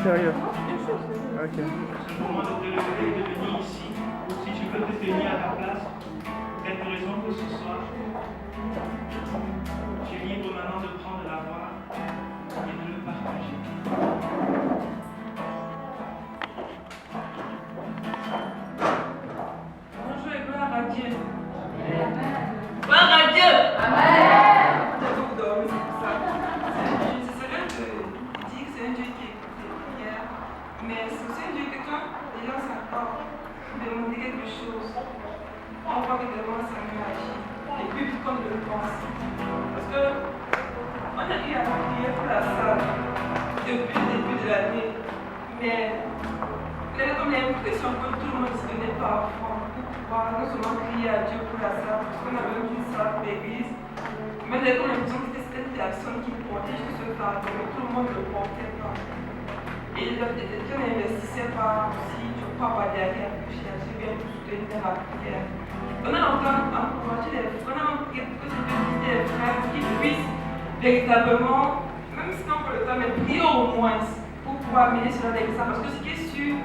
Sérieux. Ok. Je te demande de te lever et de venir ici. Si je peux te tenir à ta place, quelque raison que ce soit, tu es libre maintenant de prendre la voix et de le partager. Bonjour et gloire à Dieu. Gloire à Dieu. Amen. Vous dormez, c'est pour ça. J'essaierai de dire que c'est un Dieu qui écoute les prières, mais c'est aussi un Dieu que quand les gens s'accordent pour demander quelque chose, on voit que vraiment ça nous agit. Et puis vite comme je le pense. Parce que on a eu à prier pour la salle depuis le début de l'année, mais il y avait comme l'impression que tout le monde se donnait par fond pour pouvoir non seulement crier à Dieu pour la salle, parce qu'on avait même une salle d'église, mais il y avait comme l'impression que c'était cette personne qui portait juste ce fardeau, mais tout le monde ne le portait pas. Et on investissait pas aussi, je crois, pas derrière, que chercher bien pour soutenir dans la prière. On a longtemps encouragé les frères, on a encouragé des frères qui puissent véritablement, même si on peut le temps, mais prier au moins pour pouvoir mener cela avec ça. Parce que ce qui est sûr,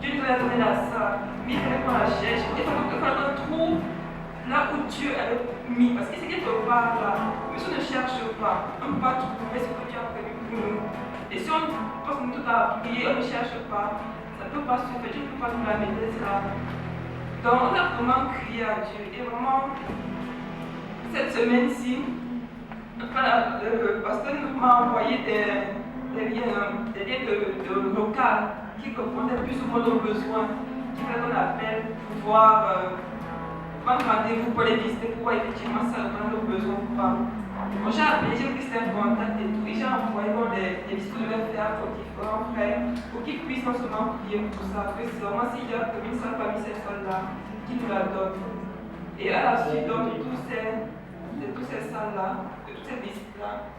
Dieu nous a donné la salle, mais il fallait qu'on la cherche, il fallait qu'on trouve là où Dieu avait mis. Parce que c'est quelque part là, mais si on ne cherche pas, on ne peut pas trouver ce que Dieu a prévu pour nous. Et si on passe nous tout à prier, on ne cherche pas, ça ne peut pas se faire, Dieu ne peut pas nous l'amener ça. Donc on a vraiment crié à Dieu. Et vraiment, cette semaine-ci, le pasteur m'a envoyé des liens de local qui correspondaient plus ou moins aux besoins, qui fait qu'on appelle pour pouvoir prendre rendez-vous pour les visiter, pour voir effectivement ça répond à nos besoins ou pas. Quand j'ai appelé, j'ai pris un contact et tout, et j'ai envoyé des visites que je vais faire pour différents frères, pour qu'ils puissent non seulement prier pour ça, que c'est vraiment s'il y a comme une seule parmi ces salles-là, qui nous la donne. Et à la suite donc, de tous ces salles-là, de toutes ces visites-là,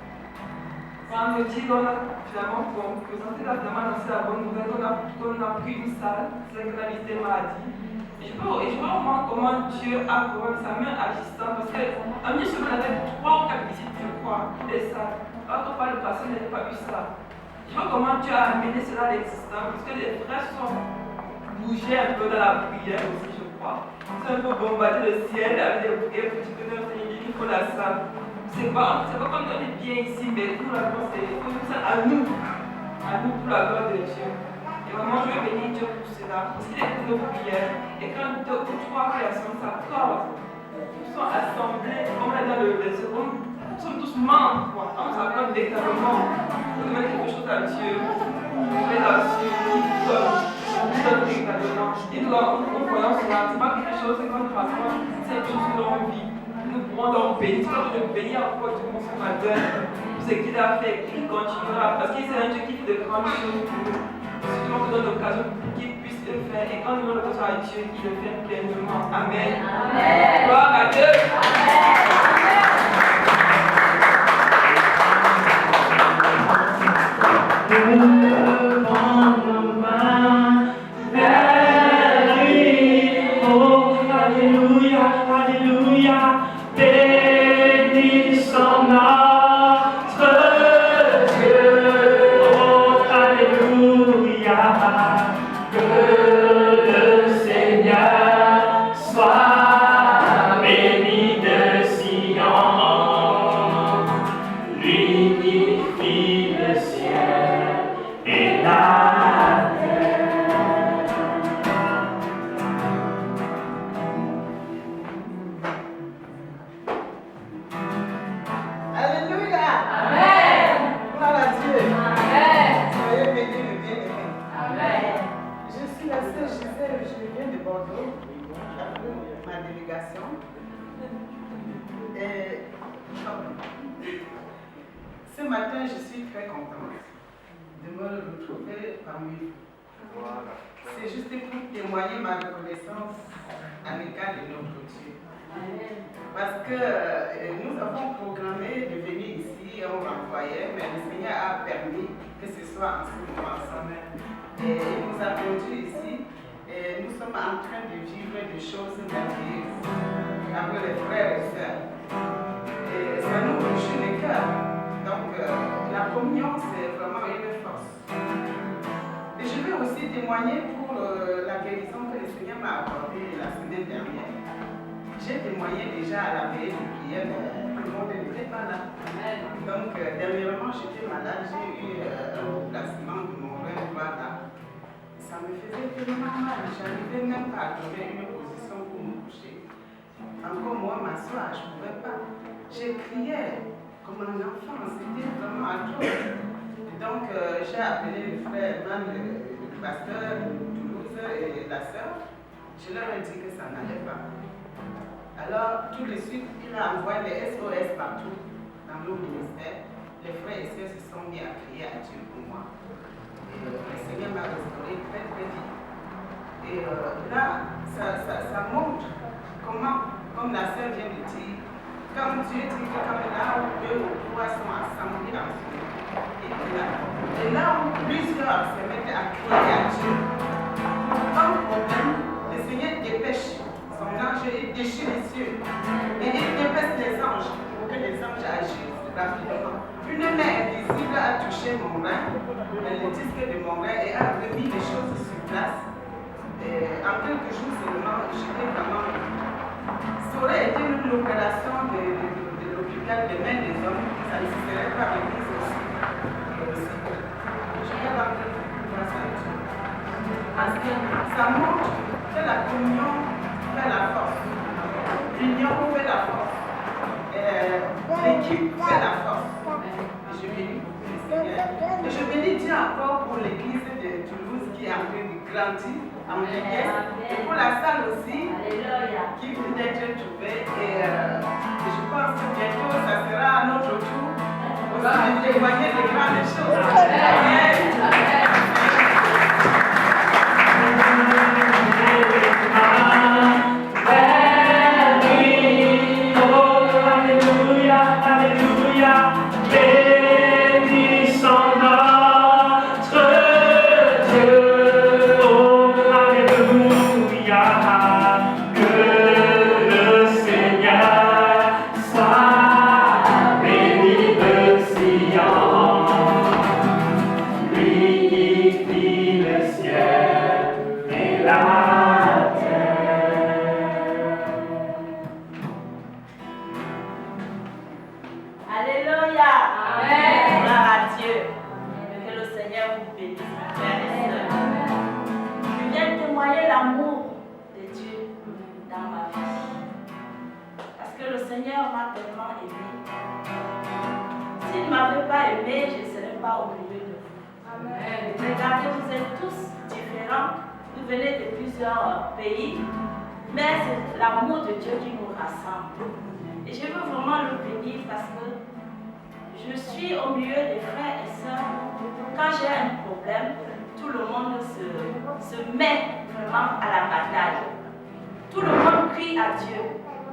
on me dit qu'on a finalement présenté la demande, c'est la bonne nouvelle, qu'on a pris une salle, c'est que la visite m'a dit. Et je vois vraiment comment Dieu a quand même sa main agissante, parce qu'en une semaine, avec 3 ou 4 visites, je crois, des salles. Alors que par le passé, je n'avais pas vu ça. Je vois comment Dieu a amené cela à l'existence, parce que les frères sont bougés un peu dans la prière aussi, je crois. Ils sont un peu bombardés le ciel avec des prières pour dire que notre Seigneur dit qu'il faut la salle. C'est pas comme on est bien ici, mais pour la gloire, c'est à nous pour la gloire de Dieu. Et vraiment, je veux bénir Dieu pour cela, parce qu'il est pour nos prières. Et quand 2 ou 3 personnes s'accordent, ils sont assemblés, comme on est dans le second, nous sommes tous membres, quoi. On s'accorde véritablement pour demander quelque chose à Dieu. Relation, qui donne véritablement. Et nous, en voyant cela, c'est pas quelque chose, c'est comme passons, c'est quelque chose que l'on vit. Nous pourrons donc bénir, c'est pas de bénir encore du consommateur pour ce qu'il a fait, qu'il continuera, parce qu'il c'est un Dieu qui fait de grandes choses pour nous. Si on nous donne l'occasion pour qu'il puisse le faire, et quand nous donnons l'occasion à Dieu, il le fait pleinement. Amen. Amen. Gloire à Dieu. Ce matin, je suis très contente de me retrouver parmi vous. C'est juste pour témoigner ma reconnaissance à l'égard de notre Dieu. Parce que nous avons programmé de venir ici, on m'envoyait, mais le Seigneur a permis que ce soit en ce moment ensemble. Et il nous a conduits ici, et nous sommes en train de vivre des choses merveilleuses avec les frères et sœurs. Et ça nous réjouit le cœur. Donc, la communion, c'est vraiment une force. Et je vais aussi témoigner pour la guérison que le Seigneur m'a accordée la semaine dernière. J'ai témoigné déjà à la veille de prière, mais tout le monde n'était pas là. Donc, dernièrement, j'étais malade, j'ai eu un remplacement de mon rein droit là. Ça me faisait tellement mal, je n'arrivais même pas à trouver une position pour me coucher. Encore moi, m'asseoir, je ne pouvais pas. J'ai crié comme un enfant, c'était vraiment atroce. Donc, j'ai appelé le frère Eman, le pasteur de Toulouse et la sœur. Je leur ai dit que ça n'allait pas. Alors, tout de suite, il a envoyé les SOS partout dans nos ministères. Les frères et sœurs se sont mis à crier à Dieu pour moi. Et le Seigneur m'a restauré très très vite. Et là, ça montre comment, comme la sœur vient de dire, comme Dieu dit que comme là où 2 ou 3 sont assemblés en son nom, et là où plusieurs se mettent à crier à Dieu, pas de problème, le Seigneur dépêche son ange et déchire les cieux. Et il dépêche les anges pour que les anges agissent rapidement. Une main invisible a touché mon rein, le disque de mon rein, et a remis les choses sur place. Et en quelques jours seulement, j'étais vraiment. Ça aurait été l'opération de l'hôpital de main des hommes, ça ne se serait pas remis aussi. Je vais rentrer grâce à Dieu. Parce que ça montre que la communion fait la force. L'union fait la force. L'équipe fait la force. Et je bénis le Seigneur. Et je bénis Dieu encore pour l'église de Toulouse qui est en train de grandisse en richesse. Et pour la salle aussi, qui vient d'être trouvée. Et je pense que bientôt, ça sera à notre tour aussi de témoigner de grandes choses. Regardez, vous êtes tous différents, vous venez de plusieurs pays, mais c'est l'amour de Dieu qui nous rassemble. Et je veux vraiment le bénir parce que je suis au milieu des frères et sœurs. Quand j'ai un problème, tout le monde se met vraiment à la bataille. Tout le monde crie à Dieu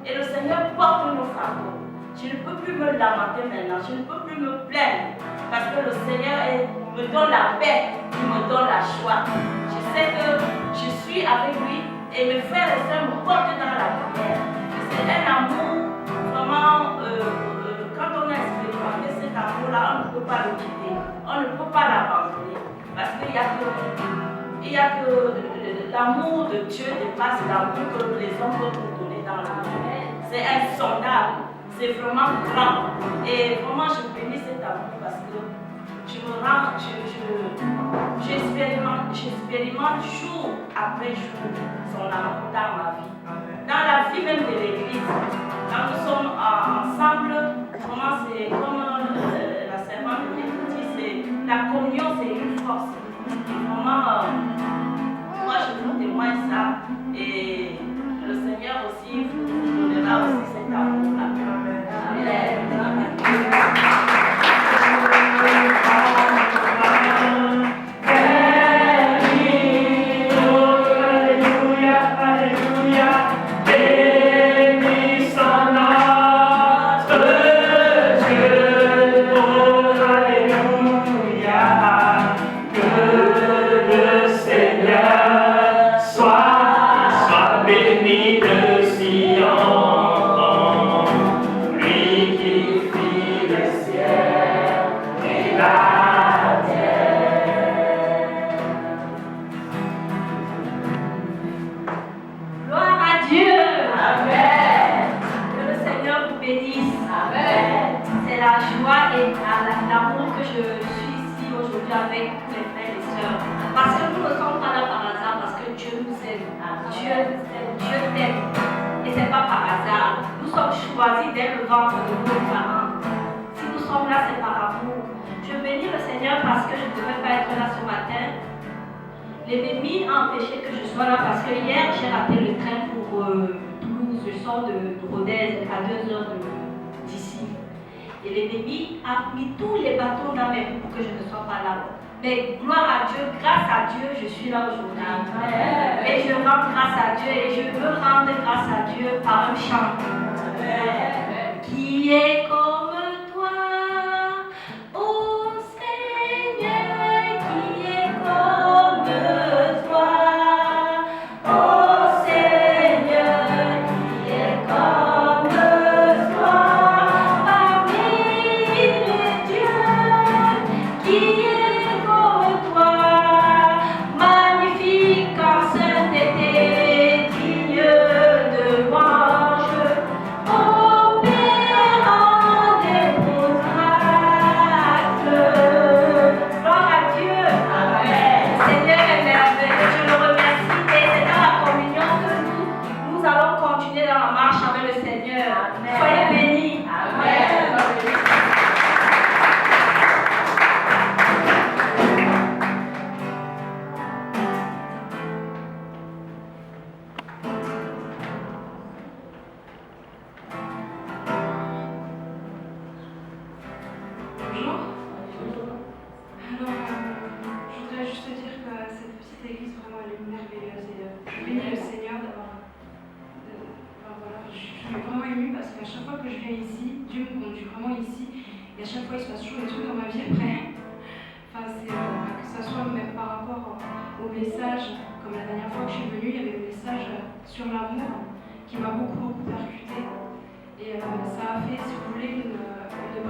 et le Seigneur porte nos fardeaux. Je ne peux plus me lamenter maintenant, je ne peux plus me plaindre parce que le Seigneur me donne la paix, il me donne la joie. Je sais que je suis avec lui et mes frères et sœurs me portent dans la prière. C'est un amour vraiment, quand on a expérimenté cet amour-là, on ne peut pas le quitter, on ne peut pas l'abandonner parce qu'il n'y a que l'amour de Dieu dépasse l'amour que les hommes peuvent nous donner dans le monde. C'est insondable. C'est vraiment grand. Et vraiment, je bénis cet amour parce que j'expérimente jour après jour son amour dans ma vie. Dans la vie même de l'église, quand nous sommes ensemble, vraiment c'est comme la servante de dit, c'est la communion, c'est une force. Et vraiment, moi je vous témoigne ça. Et le Seigneur aussi vous donnera aussi cet amour-là. Dès le ventre de nos parents. Si nous sommes là, c'est par amour. Je bénis le Seigneur parce que je ne devais pas être là ce matin. L'ennemi a empêché que je sois là parce que hier, j'ai raté le train pour Toulouse. Je sors de Rodez à 2 heures d'ici. Et l'ennemi a mis tous les bâtons dans mes roues pour que je ne sois pas là. Mais gloire à Dieu, grâce à Dieu, je suis là aujourd'hui. Et je rends grâce à Dieu et je veux rendre grâce à Dieu par un chant. Qui est comme toi, ô Seigneur, qui est comme toi, ô Seigneur, qui est comme toi, parmi les dieux, qui est comme toi, magnifique en sainteté, digne de louange. Oh, Père Et à chaque fois, il se passe toujours des trucs dans ma vie après. Enfin, que ça soit même par rapport au message, comme la dernière fois que je suis venue, il y avait le message sur l'amour qui m'a beaucoup percuté. Et ça a fait, si vous voulez, une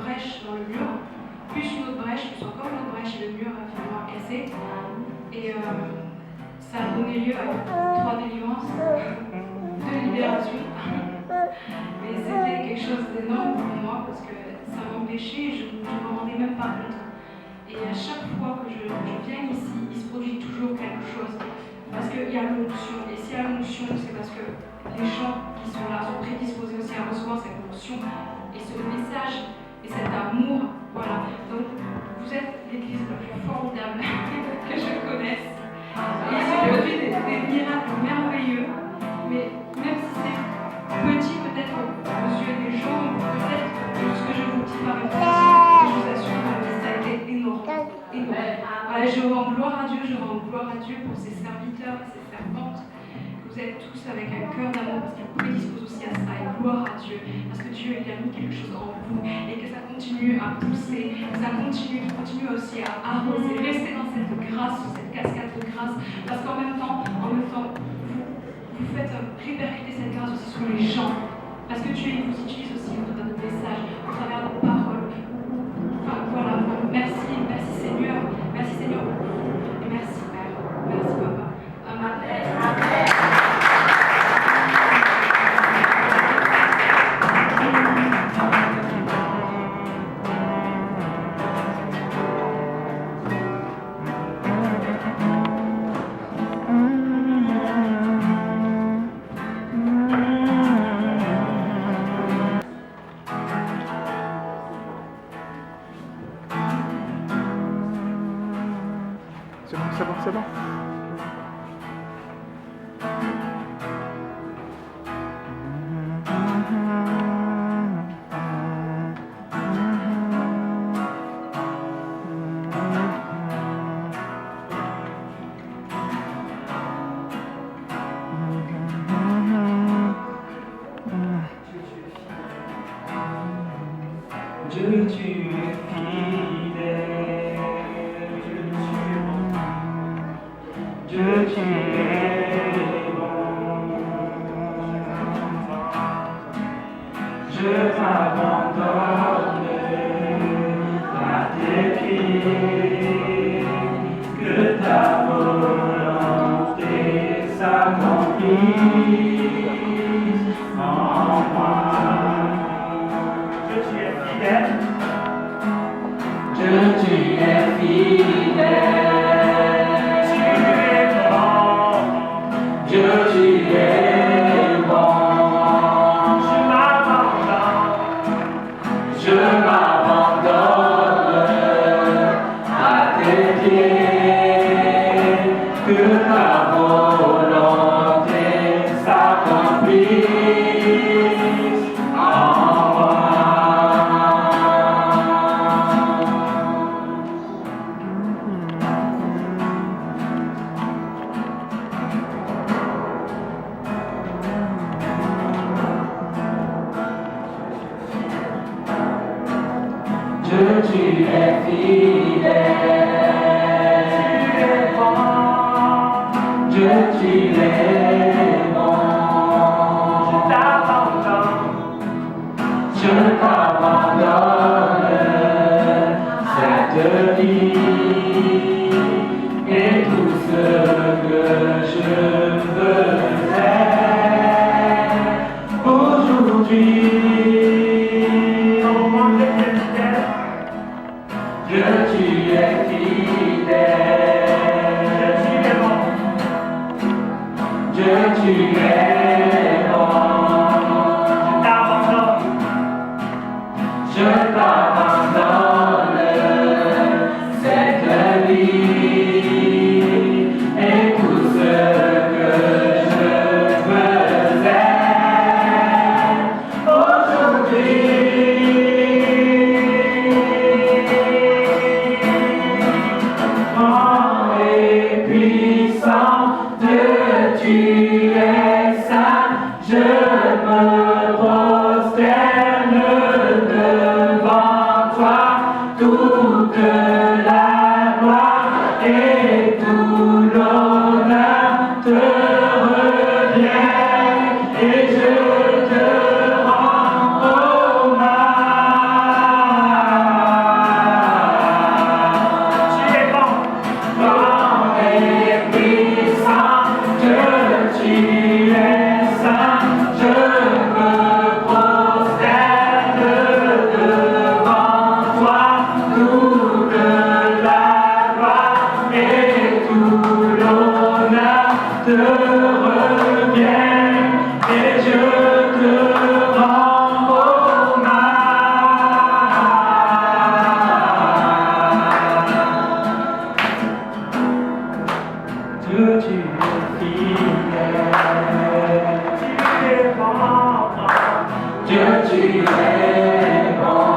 brèche dans le mur, plus une autre brèche, plus encore une autre brèche, et le mur a finalement cassé. Et ça a donné lieu à 3 délivrances, 2 libérations. Mais c'était quelque chose d'énorme pour moi parce que ça m'empêchait, je ne m'en rendais même pas compte. Et à chaque fois que je viens ici, il se produit toujours quelque chose. Parce qu'il y a l'onction. Et s'il y a l'onction, c'est parce que les gens qui sont là sont prédisposés aussi à recevoir cette onction et ce message et cet amour. Voilà. Donc, vous êtes l'église la plus formidable que je connaisse. Et il se produit des miracles merveilleux. Mais même si c'est petit peut-être aux yeux des gens, peut-être ce que je vous dis par exemple, je vous assure que ça a été énorme. Voilà, je rends gloire à Dieu pour ses serviteurs et ses servantes. Vous êtes tous avec un cœur d'amour parce qu'il vous prédispose aussi à ça, et gloire à Dieu, parce que Dieu il a mis quelque chose en vous et que ça continue à pousser, que ça continue aussi à arroser. Restez dans cette grâce, cette cascade de grâce, parce qu'en même temps, vous faites répercuter cette grâce aussi sur les gens, parce que Dieu il vous utilise aussi au travers de messages, au travers de paroles. Enfin voilà, merci Seigneur, et merci Père, merci Papa. Amen. C'est bon. Dieu, tu es fidèle. Dieu, tu es bon. Je m'abandonne à tes pieds, que ta volonté s'accomplisse en moi. Dieu, tu es fidèle. Dieu, tu es fidèle. Dieu, tu es bon. Je m'abandonne à tes pieds, que ta volonté s'accomplisse en moi. Dieu, tu es fidèle, tu es bon. Dieu, tu es bon. Je t'abandonne cette vie et tout ce que je veux faire aujourd'hui. Dieu, tu es fidèle. Dieu, tu es bon. Je t'abandonne cette vie et tout ce que je faisais aujourd'hui. Grand et puissant Dieu, tu es. te reviens et je te rends hommage. Dieu, tu es fidèle, tu es bon, Dieu, tu es bon.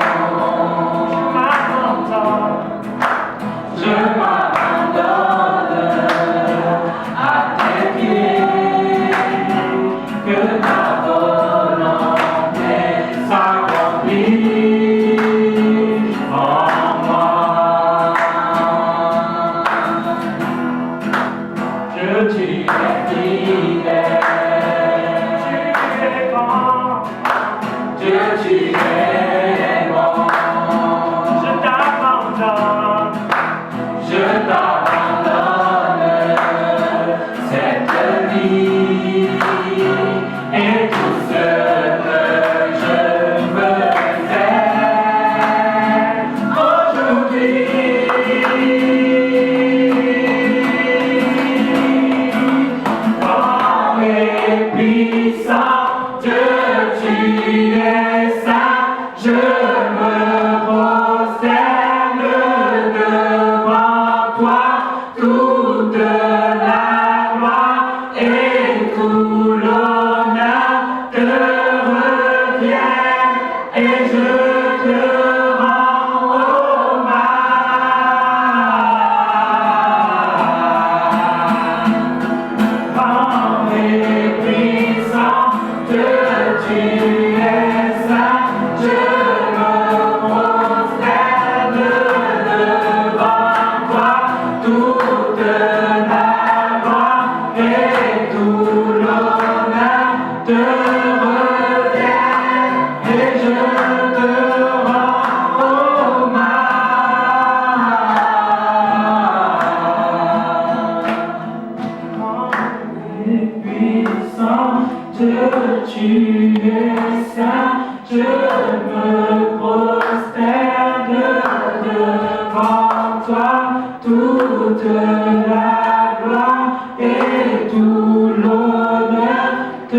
Je m'abandonne à tes pieds, que ta volonté s'accomplisse en moi. Dieu, tu es fidèle, tu es bon, Dieu, tu es bon. Je t'abandonne, cette vie et tout ce que je veux faire aujourd'hui. Grand et puissant, Dieu, tu es saint, je me prosterne devant toi, toute la gloire et tout l'honneur te revient et je te rends hommage. Grand et puissant, Dieu, tu es saint, je me prosterne devant toi, toute la gloire et tout l'honneur te revient et je te rends hommage. Grand et puissant, Dieu, tu es saint, je me prosterne devant toi, toute la gloire et tout l'honneur te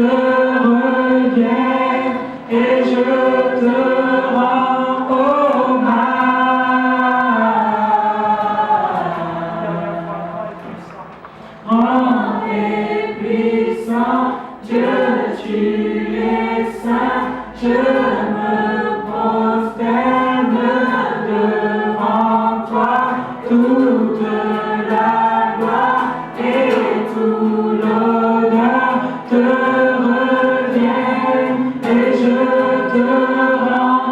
revient et je te rends hommage. Grand et puissant, Dieu, tu es saint, je me prosterne devant toi, toute la gloire et tout l'honneur te revient et je te rends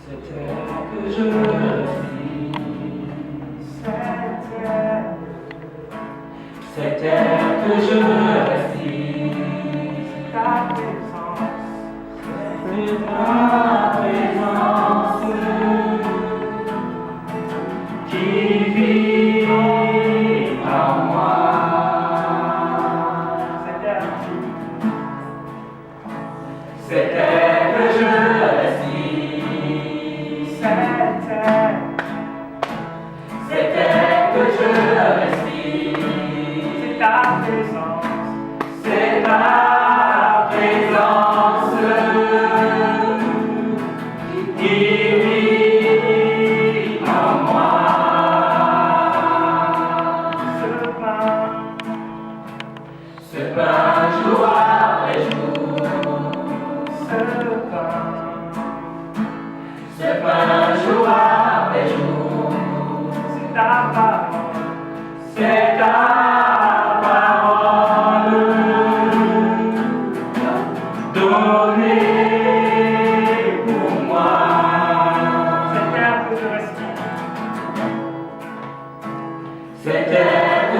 C'était que je suis, c'était que je suis, ta présence, c'est ta présence qui vit en moi. C'était que je suis, c'était que je suis, c'est ta présence, c'est ta présence qui vit en moi. Ce pain jour après jour, ce pain jour après jour, c'est ta parole, c'est ta parole donnée pour moi. Cet air que je respire, cet air que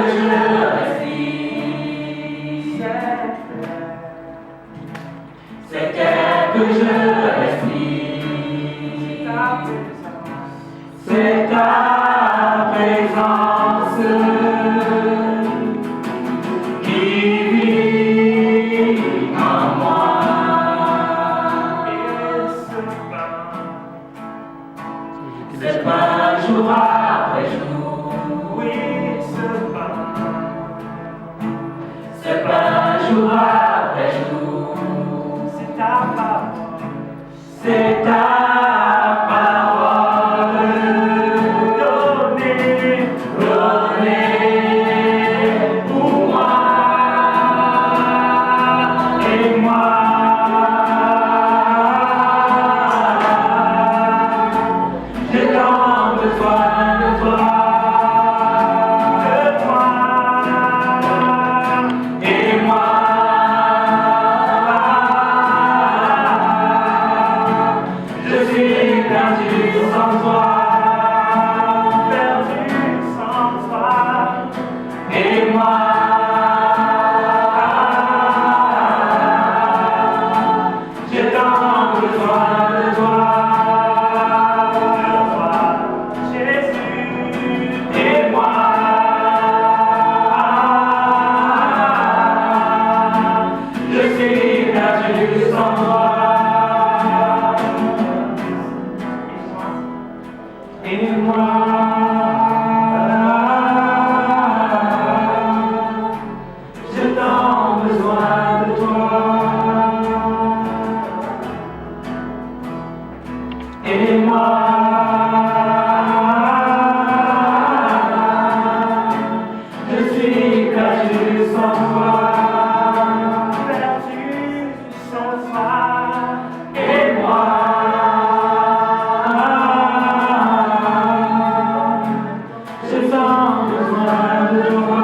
J'ai tant besoin de toi.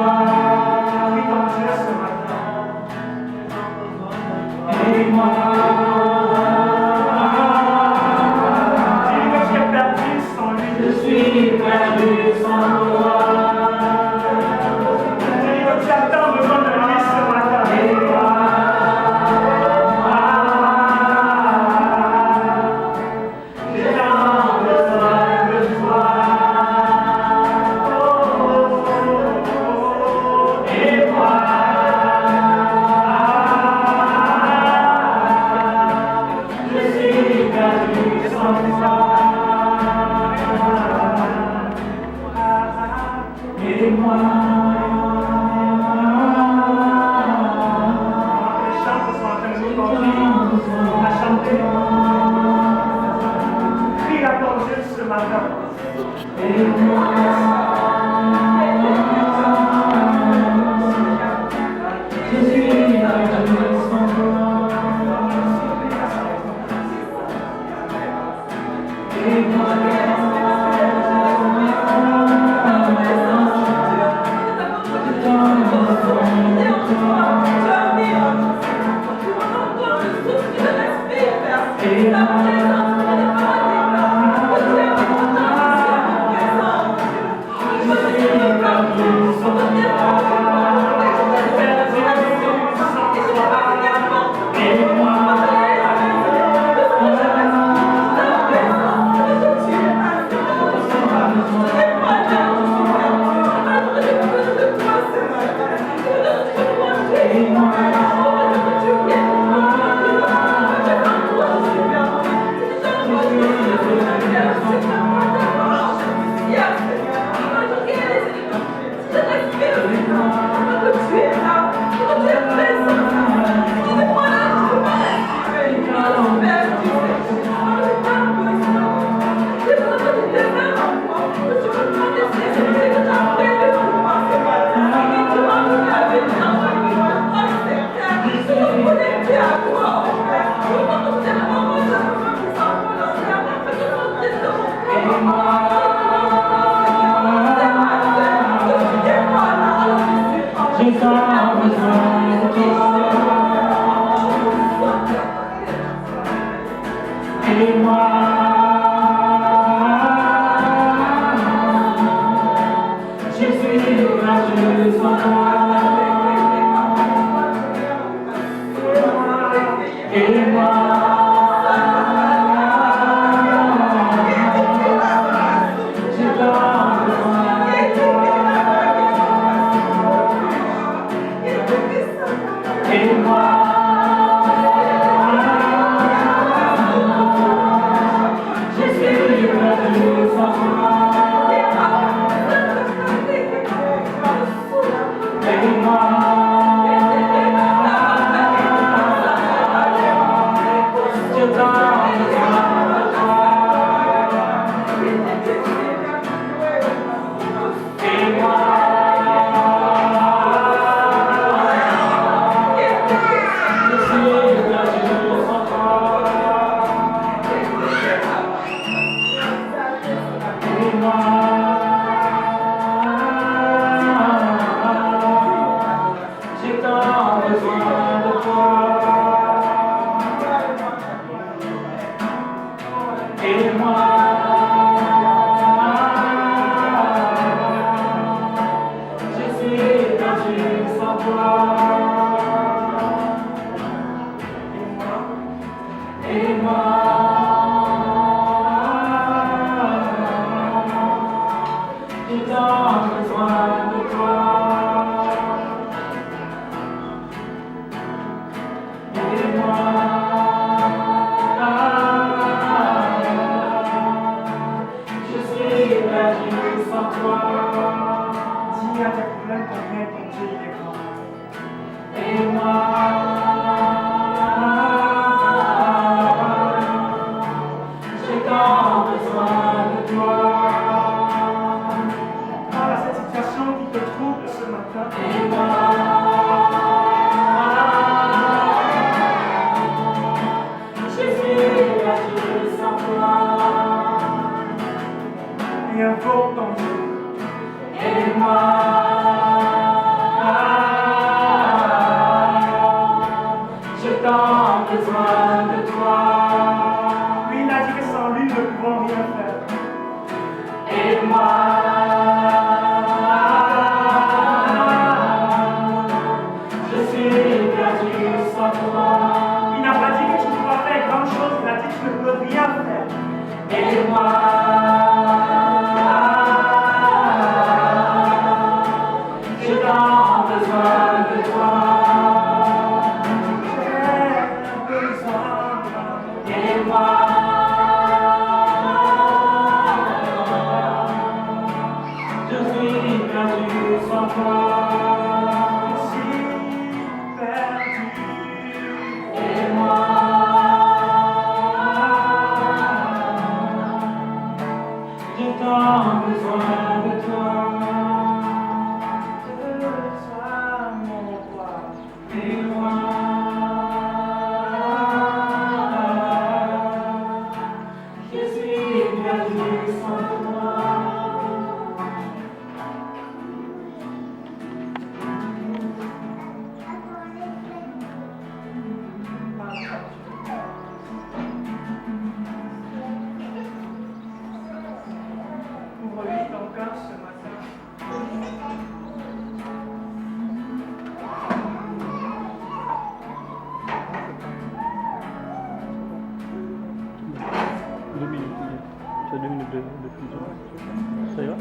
Prie ton Dieu ce matin. Aide-moi. Dis que tu es perdu sans lui. Je suis perdu sans toi. Dis que tu as tant besoin de lui ce matin. Aide-moi. J'ai tant besoin de toi. Aide-moi. Je suis perdu sans toi. Aide-moi. Les chants sont en train de nous conduire à chanter. Crie à ton Dieu ce matin. Je suis perdu sans toi. J'ai tant besoin de toi. Aide-moi. Je suis perdu sans toi. Aide-moi. J'ai tant besoin de toi. Aide-moi. Je suis perdu sans toi. Aide-moi. J'ai tant besoin de toi. Aide-moi. Je suis perdu sans toi. Aide-moi. J'ai tant besoin de toi. Aide-moi. Je suis perdu sans toi. Aide-moi. J'ai tant besoin de toi. Aide-moi. Je suis perdu sans toi. Dis à tes problèmes combien ton Dieu il est grand. Aide-moi. J'ai tant besoin de toi. Parle à cette situation qui te trouble ce matin. Aide-moi. Je suis perdu sans toi. Et invoque ton Dieu. perdu sans toi. Si perdu. Et moi, j'ai tant besoin de toi. Mon roi. Et moi, je suis perdu sans toi. Ouvre-lui ton cœur ce matin. Deux minutes. Tu as 2 minutes de plus. Ça ira?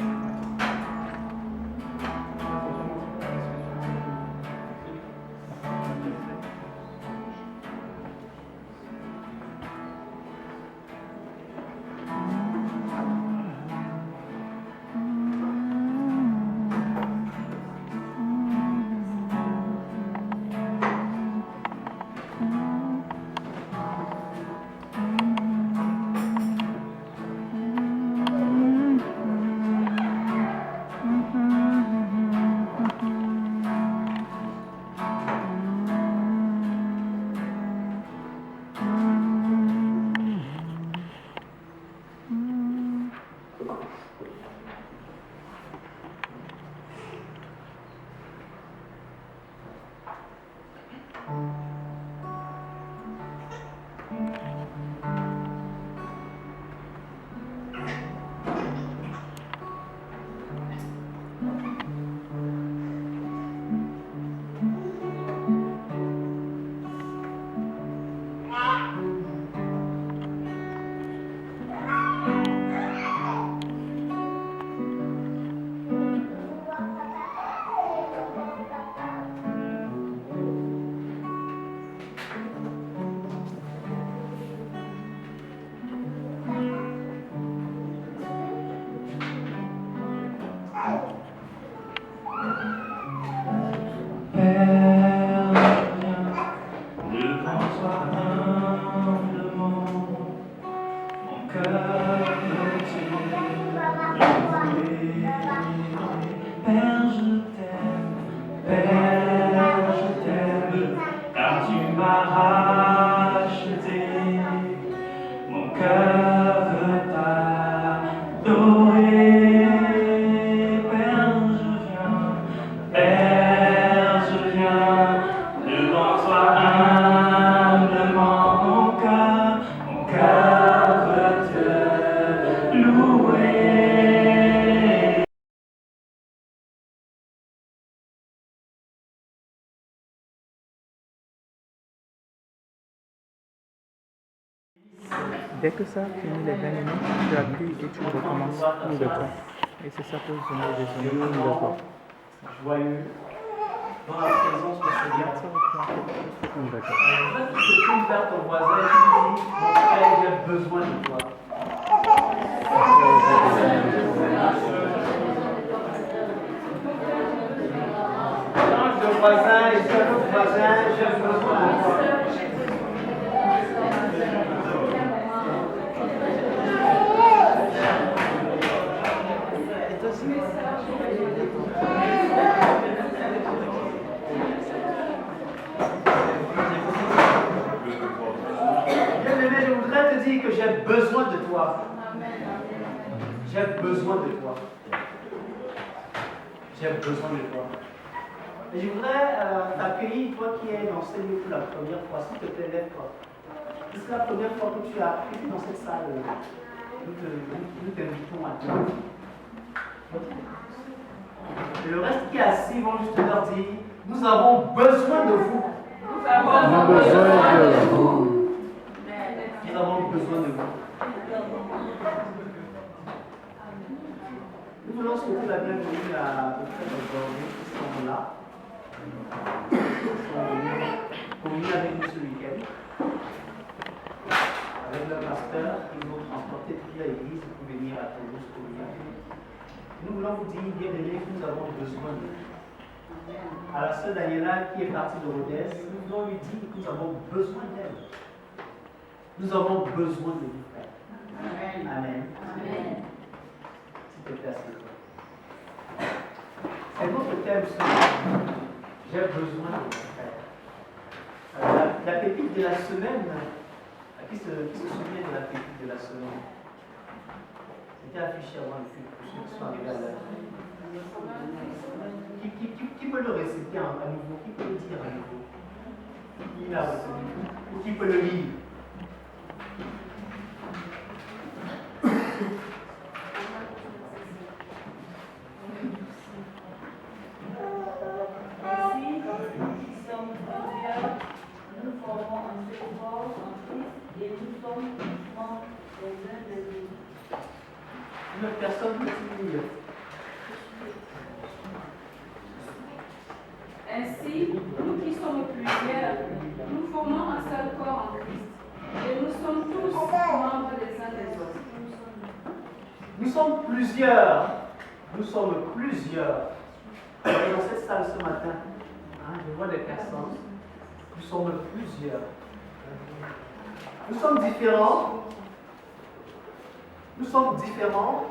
Dès que ça finit les 20 minutes, tu appuies et tu recommences tout le temps. Et c'est ça pour donner des sons tout le temps. Joyeux, dans la présence de ce Dieu. D'accord. Tu te tournes vers ton voisin et tu lui dis, mon frère, j'ai besoin de toi. Change de voisin et dis à l'autre voisin, j'ai besoin de toi. Bien-aimé, je voudrais te dire que j'ai besoin de toi. J'ai besoin de toi. J'ai besoin de toi. Et je voudrais t'accueillir, toi qui es dans ce lieu pour la première fois. S'il te plaît, lève-toi. C'est la première fois que tu as été dans cette salle. Nous t'invitons à toi. Et le reste qui est assis vont juste leur dire, nous avons besoin de vous. Nous avons besoin de vous. Nous avons besoin de vous. Nous voulons souhaiter la bienvenue à nos frères aujourd'hui qui sont là, qui sont venus communier avec nous ce week-end, avec leur pasteur qui nous ont transporté depuis l'église pour venir à Toulouse communier avec nous. Nous voulons vous dire, bien aimés, que nous avons besoin de vous. À la sœur Daniela qui est partie de Rodez, nous voulons lui dire que nous avons besoin d'elle. Nous avons besoin de vous, frère. Amen. Amen. Amen. S'il te plaît, assieds-toi. C'est notre thème ce matin. J'ai besoin de vous, frère. La pépite de la semaine, qui se souvient de la pépite de la semaine? C'était affiché avant le culte, pour ceux qui sont arrivés à l'heure. Qui peut le réciter à nouveau? Qui peut le dire à nouveau? Qui l'a retenu? Ou qui peut le lire? Une autre personne peut lire. Ainsi, nous qui sommes plusieurs, nous formons un seul corps en Christ. Et nous sommes tous membres les uns des autres. Nous sommes plusieurs. Nous sommes plusieurs. Dans cette salle ce matin, je vois des personnes. Nous sommes plusieurs. Nous sommes différents. Nous sommes différents.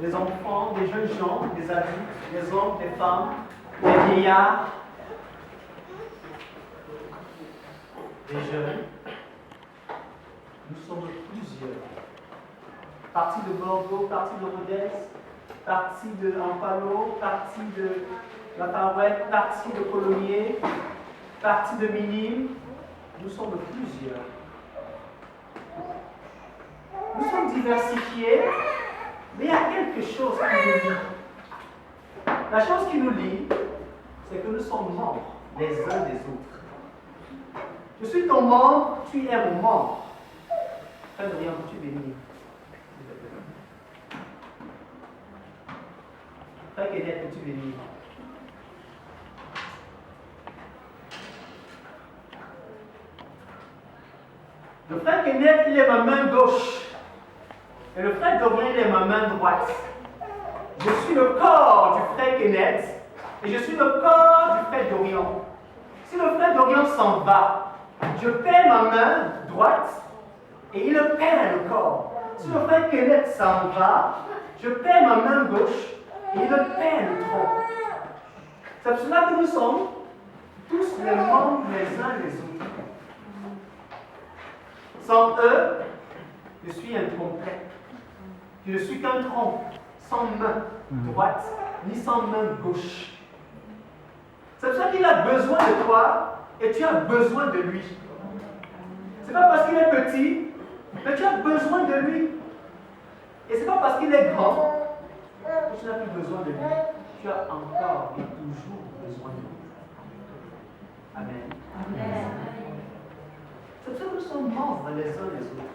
Des enfants, des jeunes gens, des adultes, des hommes, des femmes, des vieillards, des jeunes. Nous sommes plusieurs. Partie de Bordeaux, partie de Rodez, partie de Ampalo, partie de La Parouette, partie de Colomiers, partie de Minime. Nous sommes plusieurs. Nous sommes diversifiés, mais il y a quelque chose qui nous lie. La chose qui nous lie, c'est que nous sommes membres les uns des autres. Je suis ton membre, tu es mon membre. Frère de rien, peux-tu venir? Frère Kenneth, peux-tu venir? Le frère Kenneth, il est ma main gauche. Et le frère Dorian, il est ma main droite. Je suis le corps du frère Kenneth et je suis le corps du frère Dorian. Si le frère Dorian s'en va, je perds ma main droite et il perd le corps. Si le frère Kenneth s'en va, je perds ma main gauche et il perd le tronc. C'est pour cela que nous sommes tous les membres les uns les autres. Sans eux, je suis incomplet. Je ne suis qu'un tronc, sans main droite, ni sans main gauche. C'est pour ça qu'il a besoin de toi et tu as besoin de lui. Ce n'est pas parce qu'il est petit, mais tu as besoin de lui. Et ce n'est pas parce qu'il est grand que tu n'as plus besoin de lui. Tu as encore et toujours besoin de lui. Amen. Amen. C'est pour ça que nous sommes membres les uns les autres.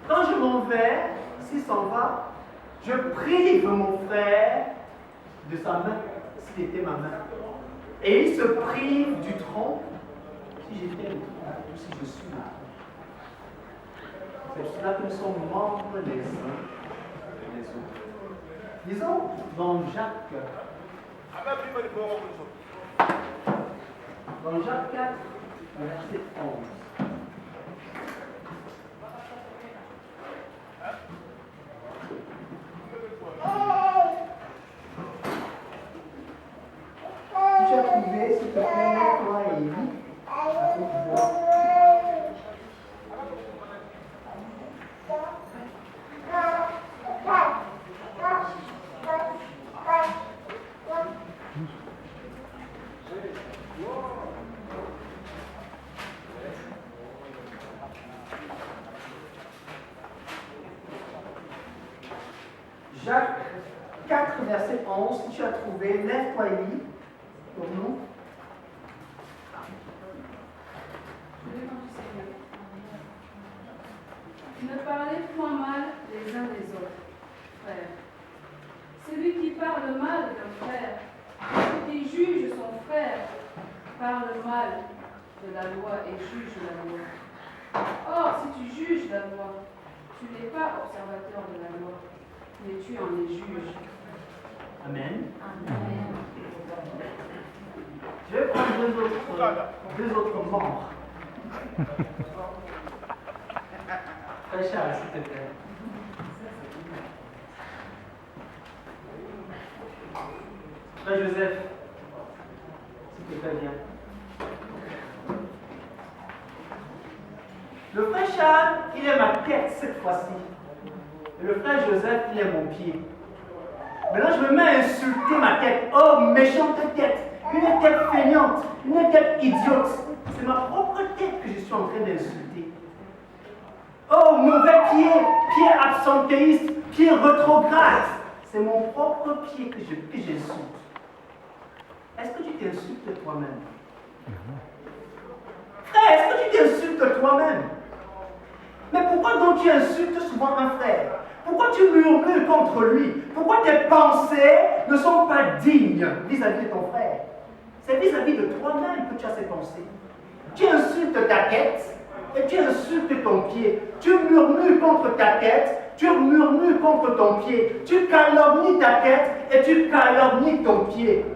Quand je m'en vais, s'il s'en va, je prive mon frère de sa main, s'il était ma main. Et il se prive du tronc, si j'étais le tronc, ou si je suis le tronc. C'est pour cela que nous sommes membres les uns les autres. Disons dans Jacques 4, verset 11. Si tu as trouvé, s'il te plaît, toi et Élie, à ton pouvoir. Jacques 4, verset 11, si tu as trouvé, lève-toi et lis pour nous. Ne parlez point mal les uns des autres, frères. Celui qui parle mal d'un frère, celui qui juge son frère, parle mal de la loi et juge la loi. Or, si tu juges la loi, Tu n'es pas observateur de la loi, mais tu en es juge. Amen. Amen. Je vais prendre deux autres membres. Frère Charles, s'il te plaît. Frère Joseph, s'il te plaît, viens. Le frère Charles, il est ma tête cette fois-ci. Et le frère Joseph, il est mon pied. Maintenant, je me mets à insulter ma tête. Oh, méchante tête. Une tête feignante. Une tête idiote. C'est ma propre tête que je suis en train d'insulter. Oh, mauvais pied. Pied absentéiste. Pied rétrograde. C'est mon propre pied que j'insulte. Est-ce que tu t'insultes toi-même? Frère, est-ce que tu t'insultes toi-même? Mais pourquoi donc tu insultes souvent un frère? Pourquoi tu murmures contre lui? Pourquoi tes pensées ne sont pas dignes vis-à-vis de ton frère? C'est vis-à-vis de toi-même que tu as ces pensées. Tu insultes ta tête et tu insultes ton pied. Tu murmures contre ta tête, tu murmures contre ton pied. Tu calomnies ta tête et tu calomnies ton pied.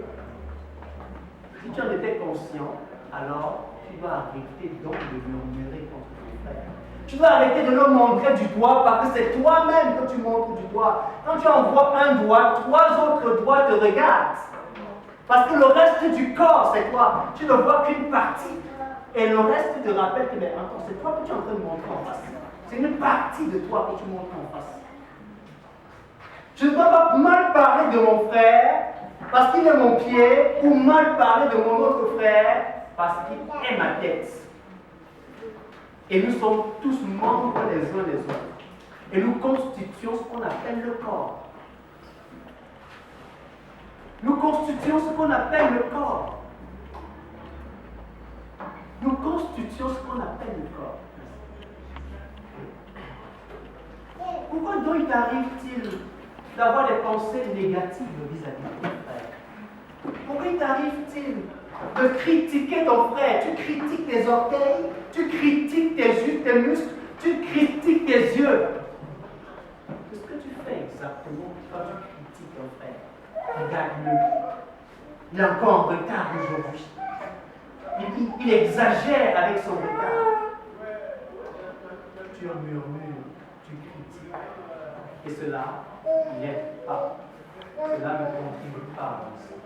Si tu en étais conscient, alors tu dois arrêter donc de murmurer contre ton frère. Tu dois arrêter de le montrer du doigt parce que c'est toi-même que tu montres du doigt. Quand tu envoies un doigt, 3 autres doigts te regardent. Parce que le reste du corps, c'est toi. Tu ne vois qu'une partie. Et le reste te rappelle que, mais attends, c'est toi que tu es en train de montrer en face. C'est une partie de toi que tu montres en face. Je ne dois pas mal parler de mon frère parce qu'il est mon pied, ou mal parler de mon autre frère parce qu'il est ma tête. Et nous sommes tous membres les uns des autres. Et nous constituons ce qu'on appelle le corps. Nous constituons ce qu'on appelle le corps. Nous constituons ce qu'on appelle le corps. Pourquoi donc il t'arrive-t-il d'avoir des pensées négatives vis-à-vis de ton frère? Pourquoi il t'arrive-t-il de critiquer ton frère? Tu critiques tes orteils, tu critiques tes muscles, tu critiques tes yeux. Qu'est-ce que tu fais exactement quand tu critiques ton frère? Regarde-le. Il est encore en retard aujourd'hui. Il exagère avec son retard. Tu murmures, tu critiques. Et cela n'aide pas. Cela ne contribue pas à avancer.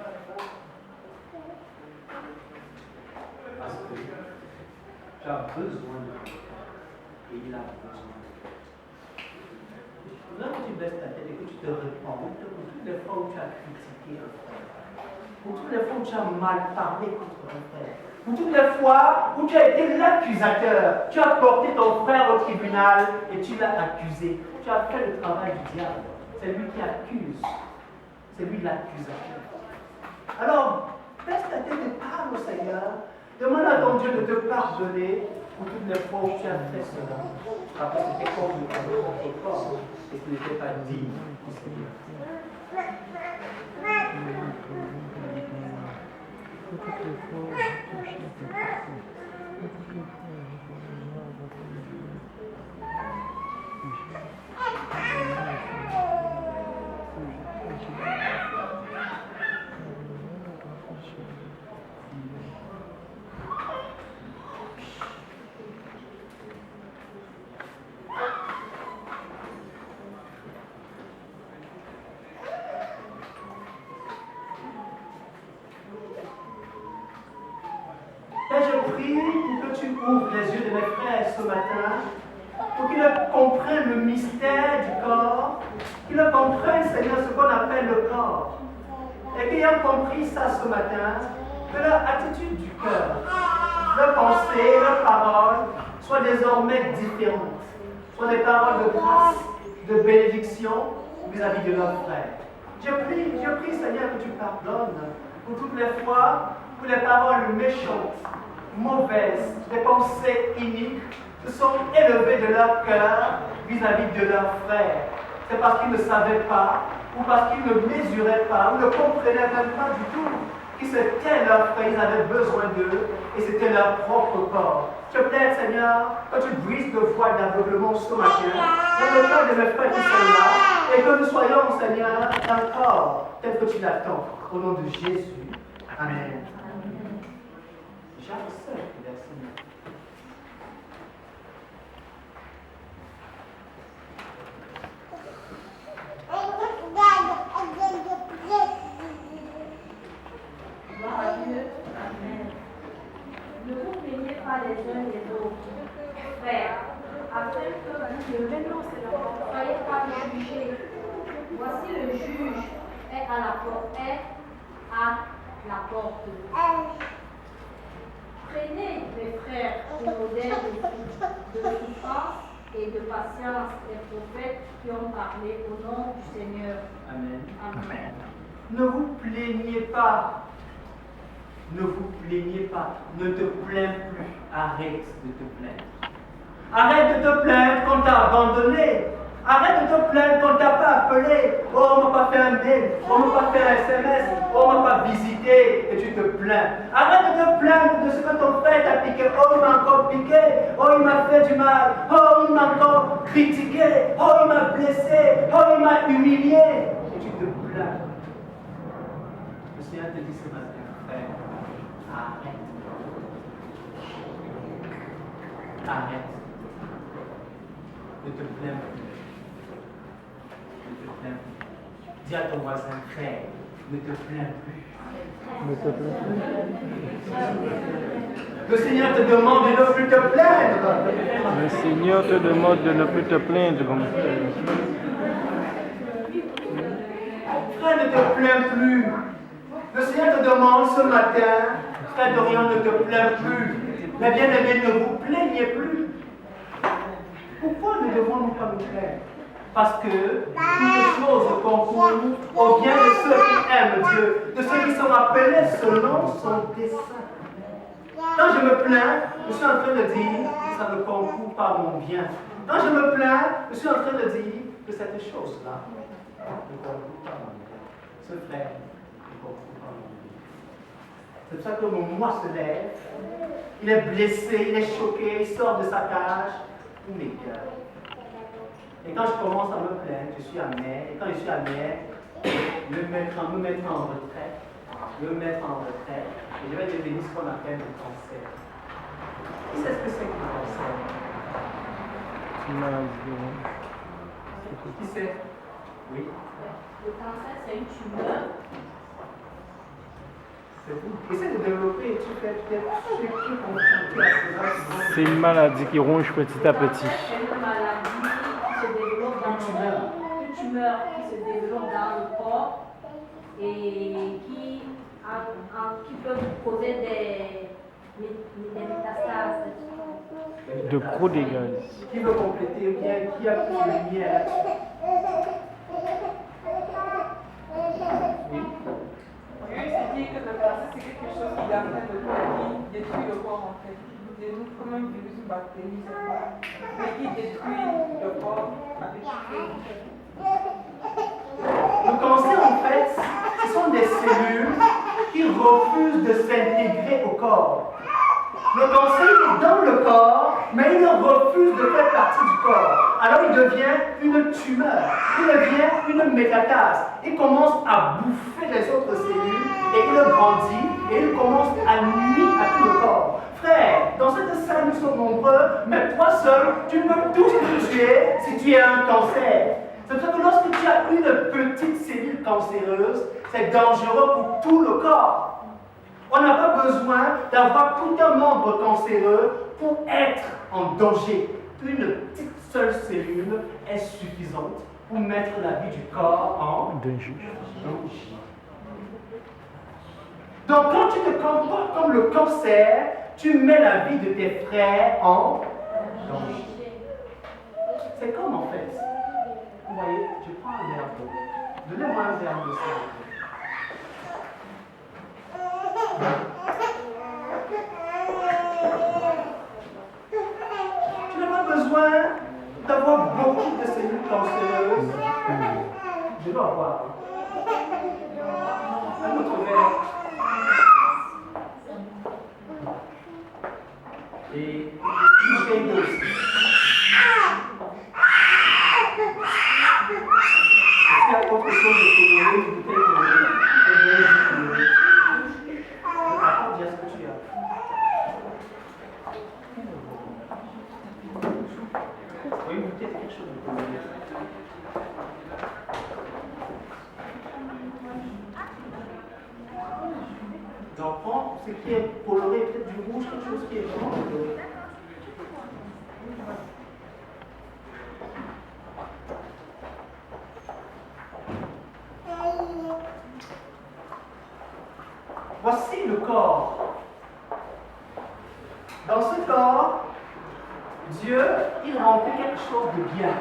Parce que tu as besoin de toi. Et il a besoin de toi. Là que tu baisses ta tête et que tu te répands, pour toutes les fois où tu as critiqué un frère, pour toutes les fois où tu as mal parlé contre un frère, pour toutes les fois où tu as été l'accusateur, tu as porté ton frère au tribunal et tu l'as accusé. Tu as fait le travail du diable. C'est lui qui accuse. C'est lui l'accusateur. Alors, baisse ta tête et parle au Seigneur. Demande à ton Dieu de te pardonner pour toutes les fois où tu as fait cela. Parce que c'était contre ton corps et que tu n'étais pas digne du Seigneur. Ouvre les yeux de mes frères ce matin pour qu'ils comprennent le mystère du corps, qu'ils comprennent, Seigneur, ce qu'on appelle le corps. Et qu'ils aient compris ça ce matin, que leur attitude du cœur, leurs pensées, leurs paroles soient désormais différentes, soient des paroles de grâce, de bénédiction vis-à-vis de leurs frères. Je prie, Seigneur, que tu pardonnes pour toutes les fois où les paroles méchantes, mauvaises, des pensées iniques se sont élevées de leur cœur vis-à-vis de leurs frères. C'est parce qu'ils ne savaient pas, ou parce qu'ils ne mesuraient pas, ou ne comprenaient même pas du tout qui se tait leur frère, ils avaient besoin d'eux, et c'était leur propre corps. Je te plaide, Seigneur, quand tu brises le voile d'aveuglement ce matin, dans le cœur de mes frères qui sont là, et que nous soyons, Seigneur, un corps tel que tu l'attends, au nom de Jésus. Amen. Jacques 7, verset 9. Gloire à Dieu. Amen. Ne vous plaignez pas les uns les autres, frères, afin que vous ne soyez pas jugés. Voici le juge est à la porte. Prenez, mes frères, une modèle de souffrance et de patience des prophètes qui ont parlé au nom du Seigneur. Amen. Amen. Ne vous plaignez pas. Ne vous plaignez pas. Ne te plains plus. Arrête de te plaindre. Arrête de te plaindre quand t'as abandonné. Arrête de te plaindre quand t'as pas appelé. Oh, on m'a pas fait un mail. On m'a pas fait un SMS. Oh, on m'a pas visité. Et tu te plains. Arrête de te plaindre de ce que ton frère t'a piqué. Oh, il m'a encore piqué. Oh, il m'a fait du mal. Oh, il m'a encore critiqué. Oh, il m'a blessé. Oh, il m'a humilié. Et tu te plains. Le Seigneur te dit ce matin, frère, arrête. Arrête. Ne te plains plus. Ne te plains plus. Dis à ton voisin, frère, ne te plains plus. Ne te plains plus. Le Seigneur te demande de ne plus te plaindre. Le Seigneur te demande de ne plus te plaindre. Frère, ne te plains plus. Le Seigneur te demande ce matin, frère Dorian, ne te plains plus. Mais bien aimé, ne vous plaignez plus. Pourquoi ne devons-nous pas nous plaindre? Parce que toutes choses concourent au bien de ceux qui aiment Dieu, de ceux qui sont appelés selon son dessein. Quand je me plains, je suis en train de dire que ça ne concourt pas à mon bien. Quand je me plains, je suis en train de dire que cette chose-là ne concourt pas à mon bien. Ce frère ne concourt pas à mon bien. C'est pour ça que mon moi se lève, il est blessé, il est choqué, il sort de sa cage, il m'écoeure. Et quand je commence à me plaindre, je suis amer. Et quand je suis amer, me mettre en retrait. Et je vais devenir ce qu'on appelle le cancer. Qui sait ce que c'est que le cancer? Une maladie. Qui sait? Oui. Le cancer, c'est une tumeur. C'est vous. Essaie de développer, tu fais peut-être ce qui est confronté à cela. C'est une maladie qui ronge petit à petit. C'est une maladie qui se développe dans le corps. Une tumeur qui se développe dans le corps et qui peut causer des métastases. De gros dégâts. Qui veut compléter ou bien qui a plus de lumière là-dessus? Oui. Oui, c'est dit que le cancer, c'est quelque chose qui affecte le corps, qui détruit le corps en fait. Qui détruit comme un virus, une bactérie, je sais pas. Mais qui détruit le corps avec Le cancer, en fait, ce sont des cellules qui refusent de s'intégrer au corps. Le cancer est dans le corps, mais il refuse de faire partie du corps. Alors il devient une tumeur, il devient une métastase. Il commence à bouffer les autres cellules et il grandit et il commence à nuire à tout le corps. Frère, dans cette salle nous sommes nombreux, mais toi seul, tu peux tout tuer si tu as un cancer. C'est pour ça que lorsque tu as une petite cellule cancéreuse, c'est dangereux pour tout le corps. On n'a pas besoin d'avoir tout un membre cancéreux pour être en danger. Une petite seule cellule est suffisante pour mettre la vie du corps en danger. Donc quand tu te comportes comme le cancer, tu mets la vie de tes frères en danger. C'est comme en fait. Vous voyez, je prends un verre d'eau. Donnez-moi un verre d'eau, s'il vous plaît. Tu n'as pas besoin d'avoir beaucoup de cellules cancéreuses. Je dois avoir un autre verre. ce qui est coloré, peut-être du rouge, quelque chose qui est blanc. Voici le corps. Dans ce corps, Dieu, il remplit quelque chose de bien.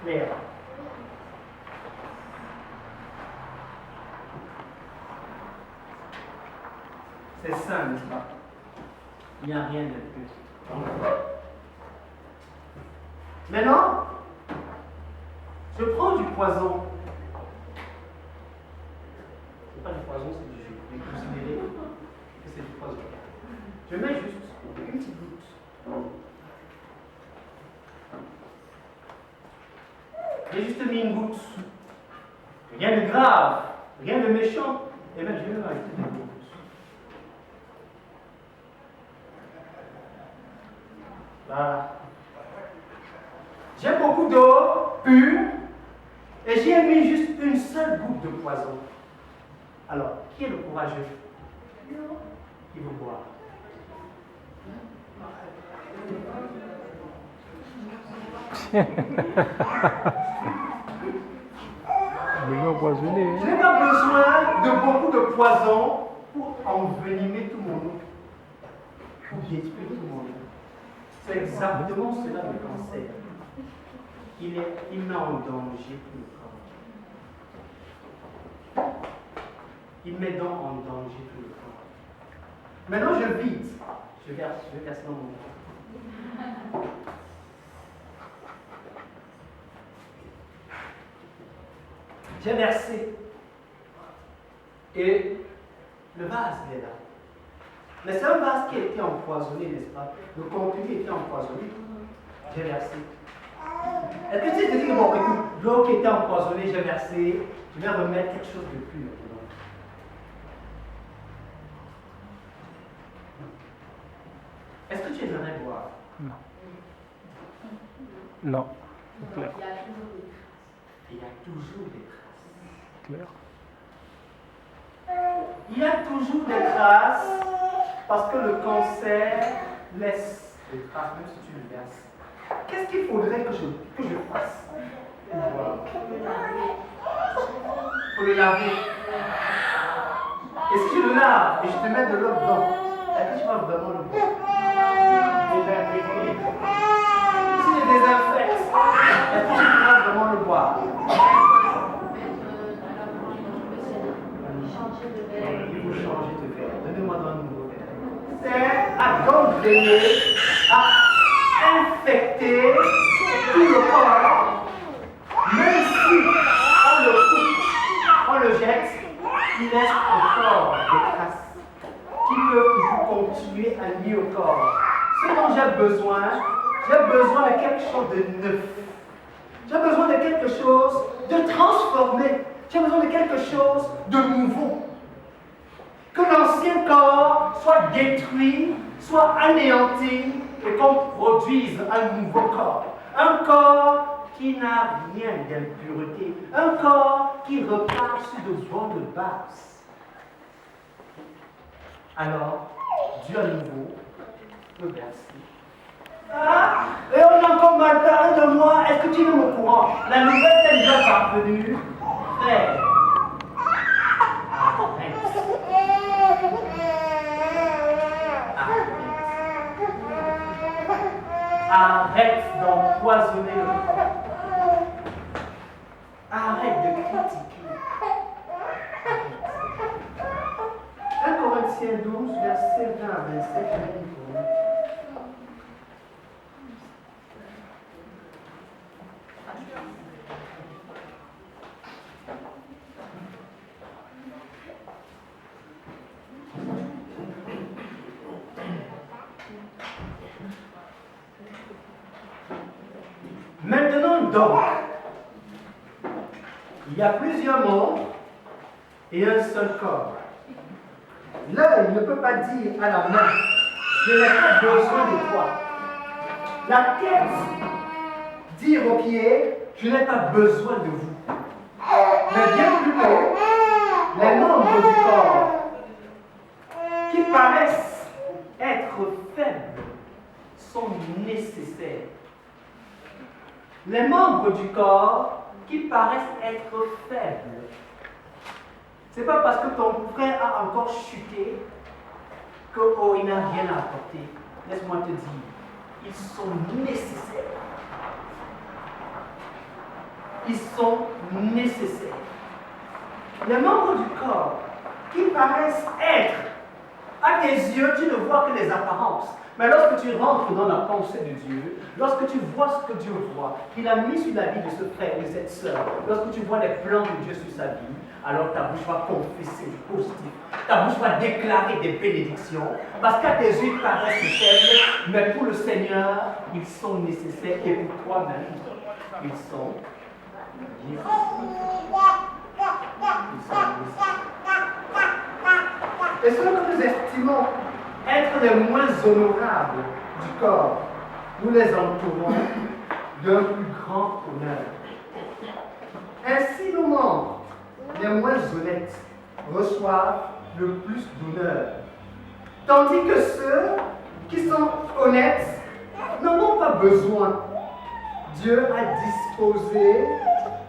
Clair. C'est sain, n'est-ce pas? Il n'y a rien de plus. Maintenant, je prends du poison. Ce n'est pas du poison, c'est du jus. Vous considérez que c'est du poison. Je mets juste une petite goutte. J'ai juste mis une goutte. Rien de grave, rien de méchant. Et même je vais rajouter des gouttes. Voilà. J'ai beaucoup d'eau pure et j'y ai mis juste une seule goutte de poison. Alors, qui est le courageux? Qui veut boire? Empoisonné. Je n'ai pas besoin de beaucoup de poison pour envenimer tout mon eau, pour détruire tout mon eau. C'est exactement cela le cancer. Il met en danger tout le corps. Il met donc en danger tout le corps. Maintenant, je vide. Je verse dans mon corps. J'ai versé. Et le vase est là. Mais c'est un vase qui a été empoisonné, n'est-ce pas? Le contenu était empoisonné. J'ai versé. Est-ce que tu te dis que bon, écoute, l'eau qui était empoisonnée, j'ai versé, je vais remettre quelque chose de pur dedans. Est-ce que tu aimerais boire? Non. Non. Clair. Il y a toujours des traces. Clair. Il y a toujours des traces parce que le cancer laisse des traces, même si tu le verses. Qu'est-ce qu'il faudrait que je fasse? Il faut le laver. Et si je le lave et je te mets de l'eau dedans, est-ce que tu vas vraiment le boire? Si je désinfecte, est-ce que tu vas vraiment le boire? Il faut changer de verre. Donnez-moi un nouveau verre. C'est à gangréner, à infecter tout le corps, même si on le coupe, on le jette, il laisse encore des traces qui peuvent toujours continuer à nuire au corps. Ce dont j'ai besoin de quelque chose de neuf. J'ai besoin de quelque chose de transformé. J'ai besoin de quelque chose de nouveau. Que l'ancien corps soit détruit, soit anéanti et qu'on produise un nouveau corps. Un corps qui n'a rien d'impureté. Un corps qui repart sur de bonnes bases. Alors, Dieu à nouveau me verse. Ah, et on a encore mal parlé de moi. Est-ce que tu es au courant? La nouvelle est déjà parvenue. Frère, arrête d'empoisonner le corps. Arrête de critiquer. 1 Corinthiens 12, verset 20 à 27, je vais lire pour vous. Maintenant donc, il y a plusieurs mondes et un seul corps. L'œil ne peut pas dire à la main, je n'ai pas besoin de toi. La tête dire aux pieds, je n'ai pas besoin de vous. Mais bien plutôt, les membres du corps paraissent être faibles sont nécessaires. Les membres du corps qui paraissent être faibles, ce n'est pas parce que ton frère a encore chuté que oh, il n'a rien à apporter. Laisse-moi te dire, ils sont nécessaires. Ils sont nécessaires. Les membres du corps qui paraissent être, à tes yeux, tu ne vois que les apparences. Mais lorsque tu rentres dans la pensée de Dieu, lorsque tu vois ce que Dieu voit, qu'il a mis sur la vie de ce frère, de cette sœur, lorsque tu vois les plans de Dieu sur sa vie, alors ta bouche va confesser du positif. Ta bouche va déclarer des bénédictions, parce qu'à tes yeux, ils paraissent faibles, mais pour le Seigneur, ils sont nécessaires, et pour toi-même, ils sont et ceux que nous estimons être les moins honorables du corps, nous les entourons d'un plus grand honneur. Ainsi, nos membres les moins honnêtes reçoivent le plus d'honneur, tandis que ceux qui sont honnêtes n'en ont pas besoin. Dieu a disposé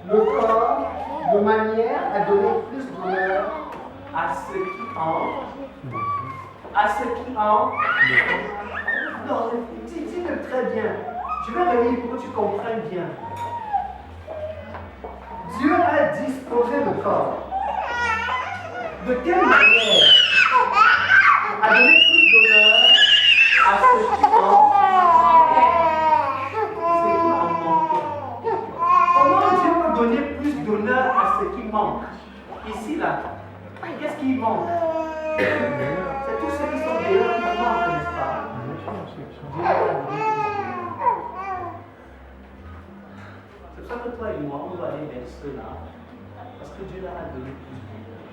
le corps de manière à donner plus d'honneur à ceux qui en. À ceux qui en. Non, dis-le très bien. Je vais relire pour que tu comprennes bien. Dieu a disposé le corps. De quelle manière? À donner plus d'honneur à ceux qui en. Comment Dieu peut donner plus d'honneur à ceux qui manquent? Ici, là, qu'est-ce qui manque? C'est tous ceux qui sont dehors qui manquent, n'est-ce pas? Dieu a donné plus d'honneur. C'est pour ça que toi et moi, on doit aller vers ceux-là, parce que Dieu leur a donné plus d'honneur.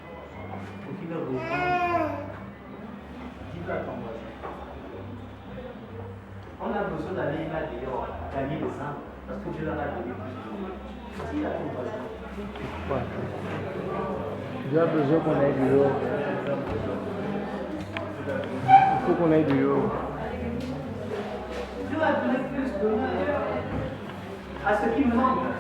Pour qu'ils le rejoignent. Dis-le à ton voisin. On a besoin d'aller là dehors, gagner les âmes, parce que Dieu leur a donné plus d'honneur. Dis-le à ton voisin. Ouais. Dieu a besoin qu'on aille du haut. Il faut qu'on aille du haut. Dieu a donné plus d'honneur à ceux qui manquent.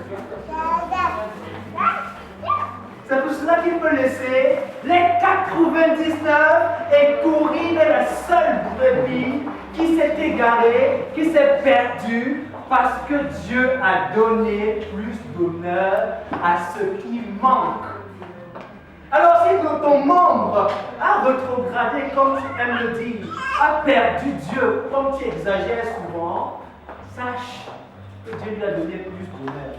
C'est pour cela qu'il peut laisser les 99 et courir vers la seule brebis qui s'est égarée, qui s'est perdue, parce que Dieu a donné plus d'honneur à ceux qui manquent. Alors si ton membre a rétrogradé, comme tu aimes le dire, a perdu Dieu, comme tu exagères souvent, sache que Dieu lui a donné plus d'honneur.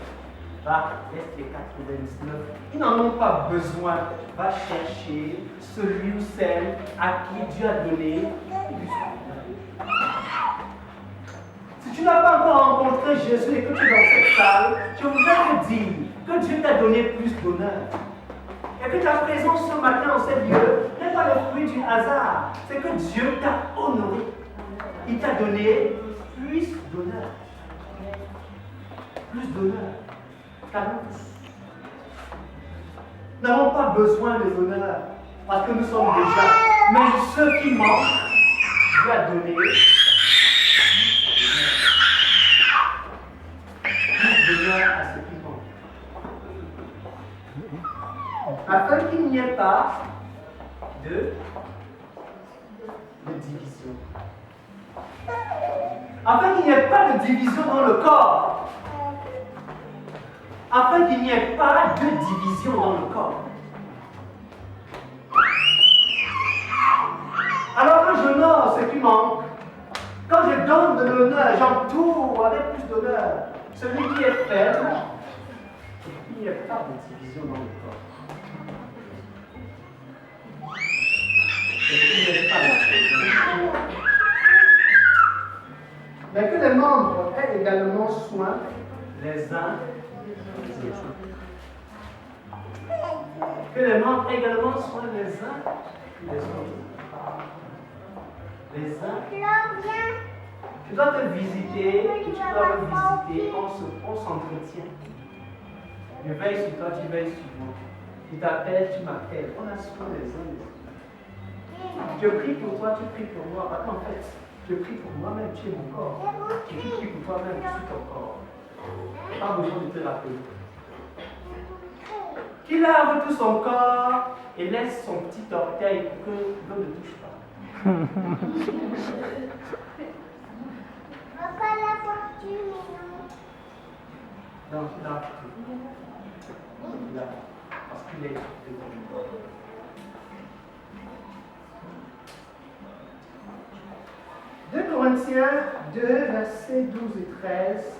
Va, laisse les 99. Ils n'en ont pas besoin. Va chercher celui ou celle à qui Dieu a donné plus d'honneur. Si tu n'as pas encore rencontré Jésus et que tu es dans cette salle, je voudrais te dire que Dieu t'a donné plus d'honneur. Et que ta présence ce matin en ces lieux n'est pas le fruit du hasard. C'est que Dieu t'a honoré. Il t'a donné plus d'honneur. Plus d'honneur. Car nous n'avons pas besoin de l'honneur parce que nous sommes déjà. Mais ceux qui manquent, Dieu a donné plus d'honneur à ceux qui manquent. Afin qu'il n'y ait pas de division. Afin qu'il n'y ait pas de division dans le corps. Afin qu'il n'y ait pas de division dans le corps. Alors quand j'honore ce qui manque, quand je donne de l'honneur, j'entoure avec plus d'honneur celui qui est faible, il n'y a pas de division dans le corps. Mais que les membres aient également soin les uns des autres. Que les membres aient également soin les uns des autres. Les uns. Tu dois te visiter, tu dois me visiter, on s'entretient. Je veille sur toi, tu veilles sur moi. Tu t'appelles, tu m'appelles. On a soin les uns des autres. Je prie pour toi, tu pries pour moi. Parce qu'en fait, je prie pour moi-même, tu es mon corps. Et tu pries pour toi-même, tu es ton corps. Pas besoin de te rappeler. Qu'il lave tout son corps et laisse son petit orteil pour que l'eau ne touche pas. Non, il lave tout. Il lave. Parce qu'il est de ton corps. 2 Corinthiens 2, versets 12 et 13.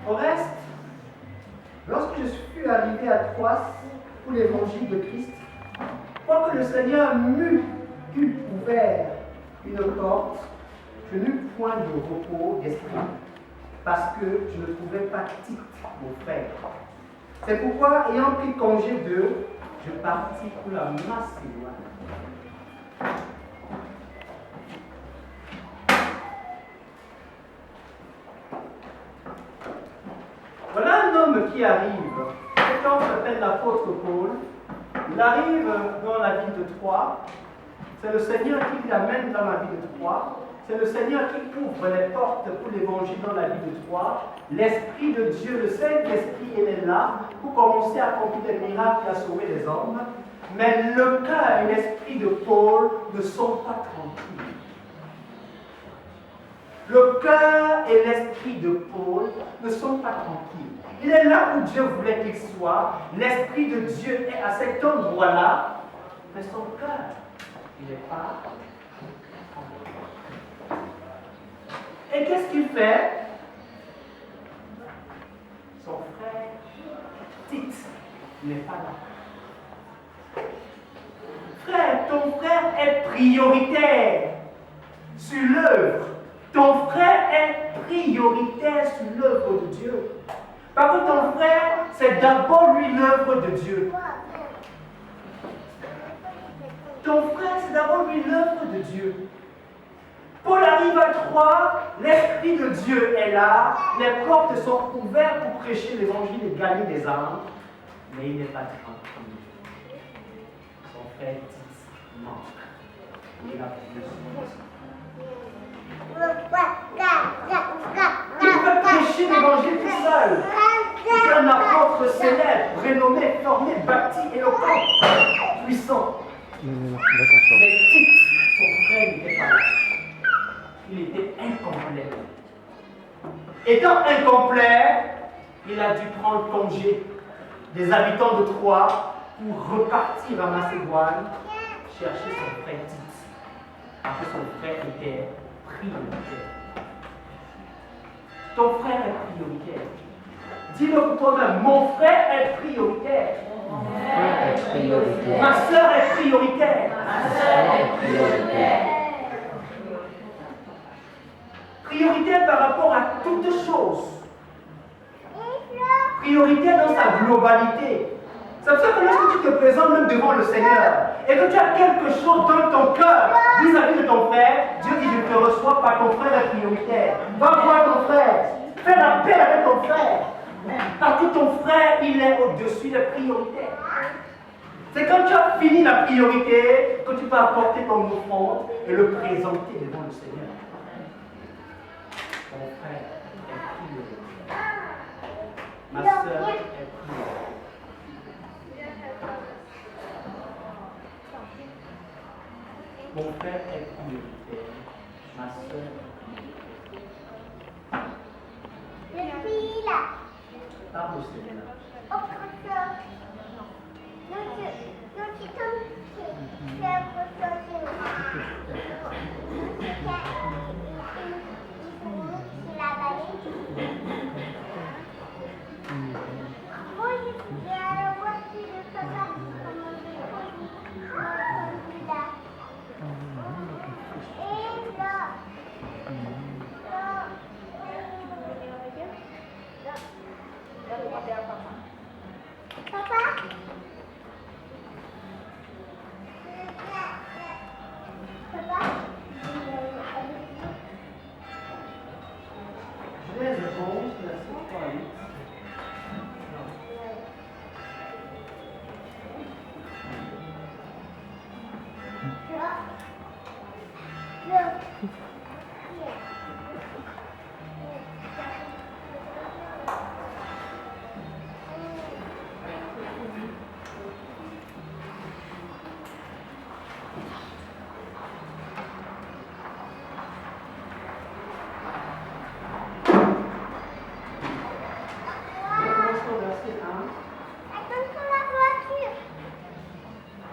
Au reste, lorsque je fus arrivé à Troas pour l'évangile de Christ, quoique le Seigneur m'eût ouvert une porte, je n'eus point de repos d'esprit, parce que je ne trouvais pas Tite, mon frère. C'est pourquoi, ayant pris congé d'eux, je partis pour la Macédoine. Voilà un homme qui arrive. Cet homme s'appelle l'apôtre Paul. Il arrive dans la ville de Troie. C'est le Seigneur qui l'amène dans la ville de Troie. C'est le Seigneur qui ouvre les portes pour l'évangile dans la ville de Troie. L'Esprit de Dieu, le Saint-Esprit, il est là pour commencer à accomplir des miracles et à sauver les hommes. Mais le cœur et l'esprit de Paul ne sont pas tranquilles. Le cœur et l'esprit de Paul ne sont pas tranquilles. Il est là où Dieu voulait qu'il soit. L'Esprit de Dieu est à cet endroit-là. Mais son cœur, il n'est pas tranquille. Et qu'est-ce qu'il fait? Son frère Tite n'est pas là. Frère, ton frère est prioritaire sur l'œuvre. Ton frère est prioritaire sur l'œuvre de Dieu. Parce que ton frère, c'est d'abord lui l'œuvre de Dieu. Ton frère, c'est d'abord lui l'œuvre de Dieu. Paul arrive à Troie, l'Esprit de Dieu est là, les portes sont ouvertes pour prêcher l'évangile et gagner des âmes, mais il n'est pas tranquille. Son frère Tite manque. Il a besoin. Il veut prêcher l'évangile tout seul. C'est un apôtre célèbre, renommé, formé, bâti, éloquent, puissant. Mais Tite, son frère, n'était pas là. Il était incomplet. Étant incomplet, il a dû prendre congé des habitants de Troie pour repartir à Macédoine chercher son frère Tite. Parce que son frère était prioritaire. Ton frère est prioritaire. Dis-le pour toi-même, mon frère est prioritaire. Ma soeur est prioritaire. Prioritaire par rapport à toutes choses. Prioritaire dans sa globalité. C'est pour ça que lorsque tu te présentes même devant le Seigneur et que tu as quelque chose dans ton cœur vis-à-vis de ton frère, Dieu dit: je ne te reçois pas, ton frère est prioritaire. Va voir ton frère. Fais la paix avec ton frère. Parce que ton frère, il est au-dessus des priorités. C'est quand tu as fini la priorité que tu peux apporter ton offrande et le présenter devant le Seigneur. Ton frère est prioritaire. Ma soeur est prioritaire. Mon frère est prioritaire. Ma soeur est prioritaire. Parle au Seigneur. Papa? Genèse 11, verset 3 à 8.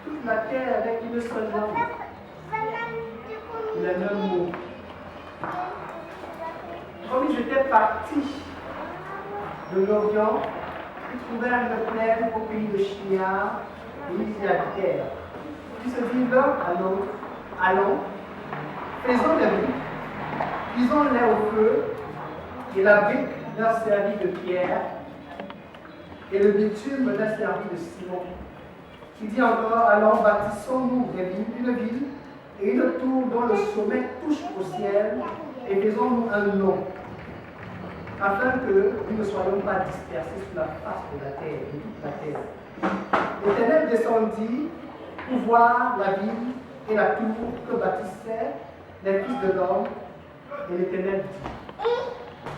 Toute la terre avec une seule langue. Le même mot. Comme ils étaient partis de l'Orient, ils trouvèrent une plaine au pays de Shinar et ils y habitèrent. Ils se dirent l'un à l'autre, allons, faisons des briques, cuisons-les au feu, et la brique leur servit de pierre, et le bitume leur servit de ciment. Il dit encore, allons, bâtissons-nous une ville et une tour dont le sommet touche au ciel, et faisons-nous un nom, afin que nous ne soyons pas dispersés sur la face de la terre, de toute la terre. L'Éternel descendit pour voir la ville et la tour que bâtissaient les fils de l'homme, et l'Éternel dit,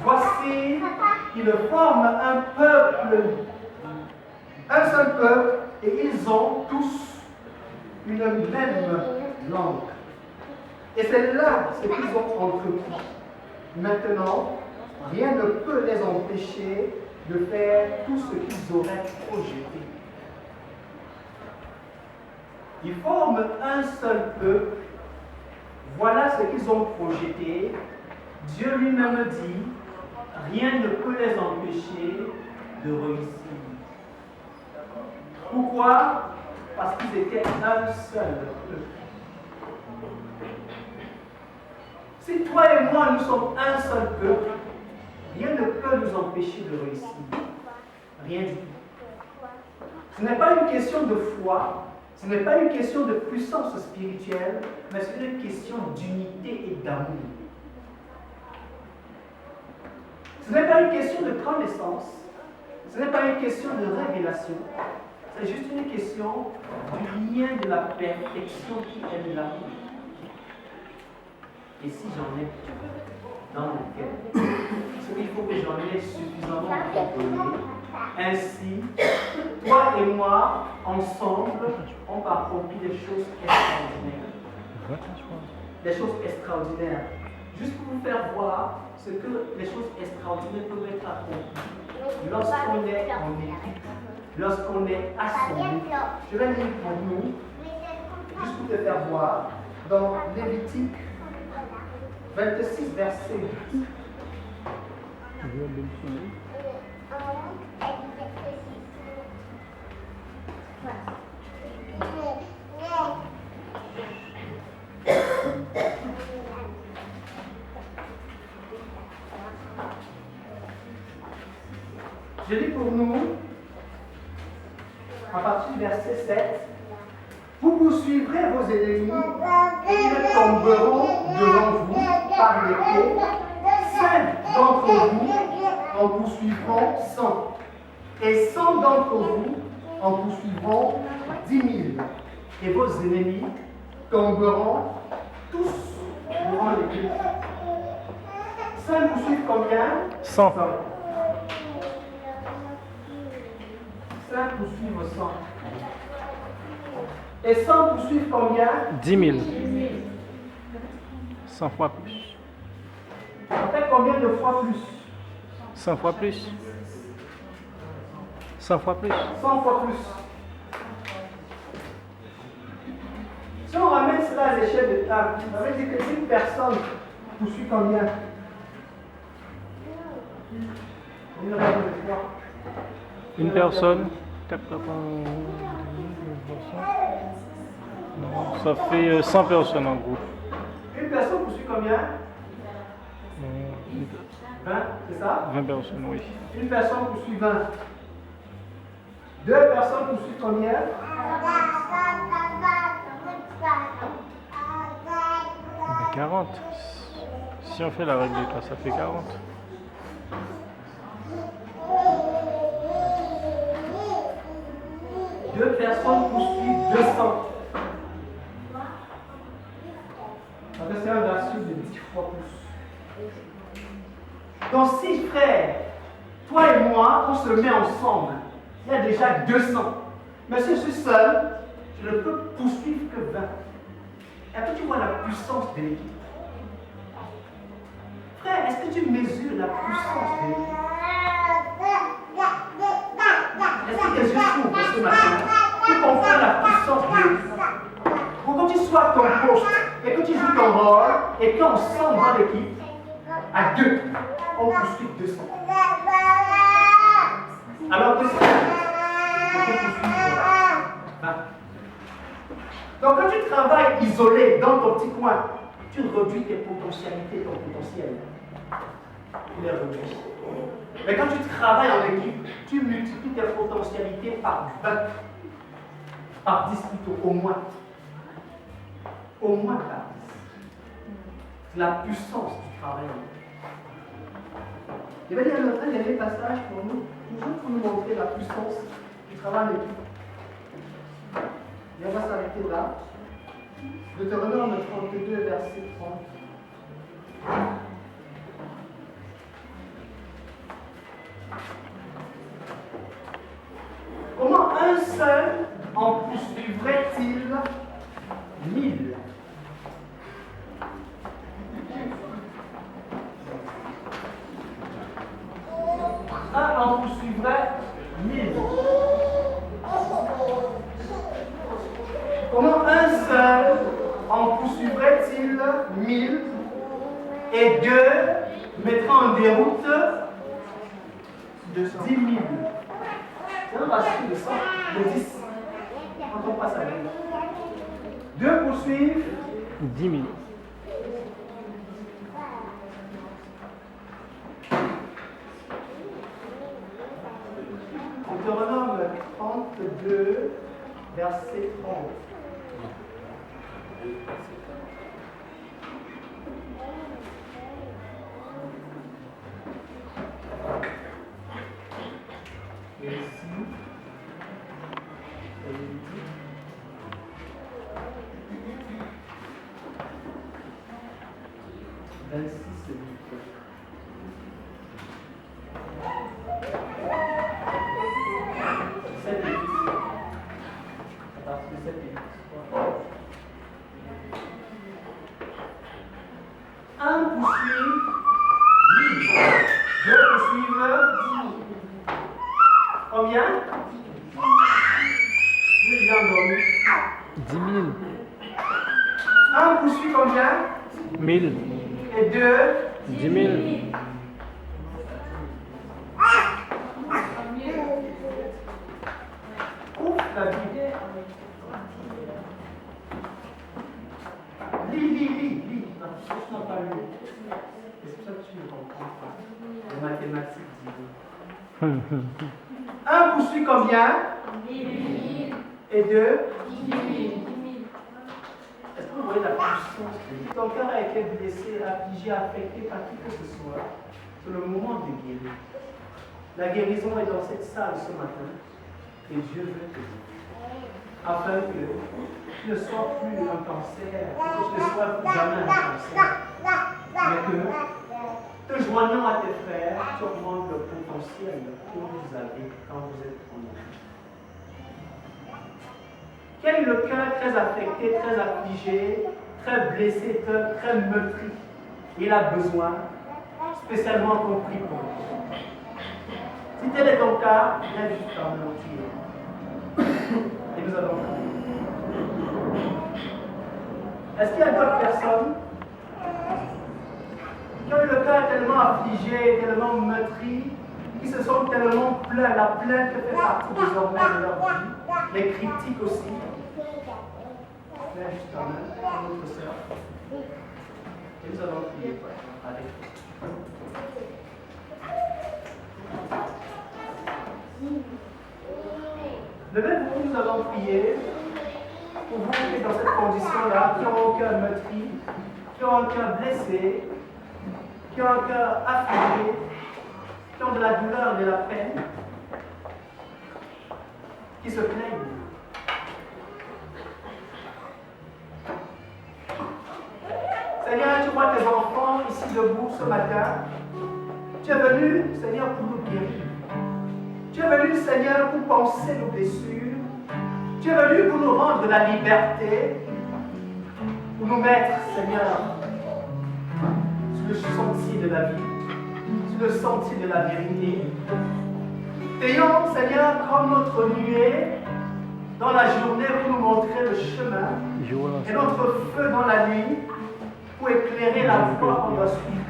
voici, ils forment un peuple, un seul peuple, et ils ont tous une même langue. Et c'est là ce qu'ils ont entrepris. Maintenant, rien ne peut les empêcher de faire tout ce qu'ils auraient projeté. Ils forment un seul peuple. Voilà ce qu'ils ont projeté. Dieu lui-même dit, rien ne peut les empêcher de réussir. Pourquoi? Parce qu'ils étaient un seul peuple. Si toi et moi, nous sommes un seul peuple, rien ne peut nous empêcher de réussir. Rien du tout. Ce n'est pas une question de foi, ce n'est pas une question de puissance spirituelle, mais c'est une question d'unité et d'amour. Ce n'est pas une question de connaissance, ce n'est pas une question de révélation, c'est juste une question du lien de la perfection qui est l'amour. Et si j'en ai dans mon cœur, il faut que j'en ai suffisamment compris. Ainsi, toi et moi, ensemble, on va accomplir des choses extraordinaires. Des choses extraordinaires. Juste pour vous faire voir ce que les choses extraordinaires peuvent être accomplies lorsqu'on est en équipe, lorsqu'on est assemblé. Je vais lire pour nous, juste pour te faire voir, dans Lévitique 26, verset 8. Je lis pour nous, à partir du verset 7, vous poursuivrez vos ennemis et ils tomberont devant vous par l'épée. 5 d'entre vous en poursuivront 100, et 100 d'entre vous en poursuivront 10 000, et vos ennemis tomberont tous devant l'épée. 5 poursuivent combien? 100. 5 poursuivent 100. Et 100 poursuivent combien? 10 000. 100 fois plus. Ça fait combien de fois plus? 100 fois plus. 100 fois plus. 100 fois plus. Si on ramène cela à l'échelle de temps, ça veut dire que une personne poursuit combien? Une règle de fois. Une personne, 80. Non, ça fait 100 personnes en groupe. Une personne poursuit combien? 20, c'est ça? 20 personnes, oui. Une personne poursuit 20. 2 personnes poursuivent combien? 40. Si on fait la règle de cas, ça fait 40. 2 personnes poursuivent 200. Parce que c'est un ratio de 10 fois plus. Donc si frère, toi et moi, on se met ensemble, il y a déjà 200. Mais si je suis seul, je ne peux poursuivre que 20. Est-ce que tu vois la puissance de l'équipe? Frère, est-ce que tu mesures la puissance de l'équipe? Est-ce que tes yeux s'ouvrent ce matin? Tu comprends la puissance de l'équipe? Pour que tu sois à ton poste et que tu joues ton rôle et qu'ensemble dans l'équipe, à 2, on poursuit 200. Alors que c'est on peut poursuivre 20. Donc quand tu travailles isolé dans ton petit coin, tu réduis tes potentialités, ton potentiel. Tu les réduis. Mais quand tu travailles en équipe, tu multiplies tes potentialités par 20. Par 10 plutôt, au moins. Au moins par 10. C'est la puissance du travail en équipe. Je vais lire un dernier passage pour nous, toujours pour nous montrer la puissance du travail en équipe. Et on va s'arrêter là. Deutéronome 32, verset 30. Comment un seul en poursuivrait-il 1000? Un en poursuivrait 1000. Comment un seul en poursuivrait-il 1000 et 2 mettrait en déroute 10 000? C'est un ratio de 100, de 10. Quand on passe à 2. 2 poursuivent 10 000. Deutéronome 32, verset 30. Et ici, elle dit, un poursuit 1000, 2 poursuivent 10 000. Combien? Oui, j'ai endormi. 10 000. Un poursuit combien? 1000. Et 2? 10 000. Ouvre la Bible. Lis. Non, je n'ai pas lu. C'est pour ça que tu ne comprends pas. Les mathématiques disent. Un poursuit combien? 1000. Et 2? 10 000. Est-ce que vous voyez la puissance de Dieu? Ton cœur a été blessé, affligé, affecté par qui que ce soit. C'est le moment de guérir. La guérison est dans cette salle ce matin. Et Dieu veut te guérir. Afin que tu ne sois plus un cancer, que tu ne sois plus jamais un cancer. Mais que, te joignant à tes frères, tu augmentes le potentiel que vous avez quand vous êtes en vie. Quel est le cœur très affecté, très affligé, très blessé, très meurtri? Il a besoin spécialement qu'on prie pour lui. Si tel est ton cas, viens juste en mentir. Et nous allons prier. Est-ce qu'il y a d'autres personnes qui ont eu le cœur tellement affligé, tellement meurtri, qui se sont tellement plaints? La plainte fait partie désormais de leur vie, les critiques aussi. Viens juste en main, notre sœur. Et nous allons prier. Allez. Levez-vous, nous allons prier pour vous qui êtes dans cette condition-là, qui ont un cœur meurtri, qui ont un cœur blessé, qui ont un cœur affligé, qui ont de la douleur et de la peine, qui se plaignent. vois tes enfants ici debout ce matin. Tu es venu, Seigneur, pour nous guérir. Tu es venu, Seigneur, pour penser nos blessures. Tu es venu pour nous rendre la liberté, pour nous mettre, Seigneur, sur le sentier de la vie, sur le sentier de la vérité. Ayons, Seigneur, comme notre nuée dans la journée pour nous montrer le chemin, et notre feu dans la nuit pour éclairer la voie qu'on doit suivre.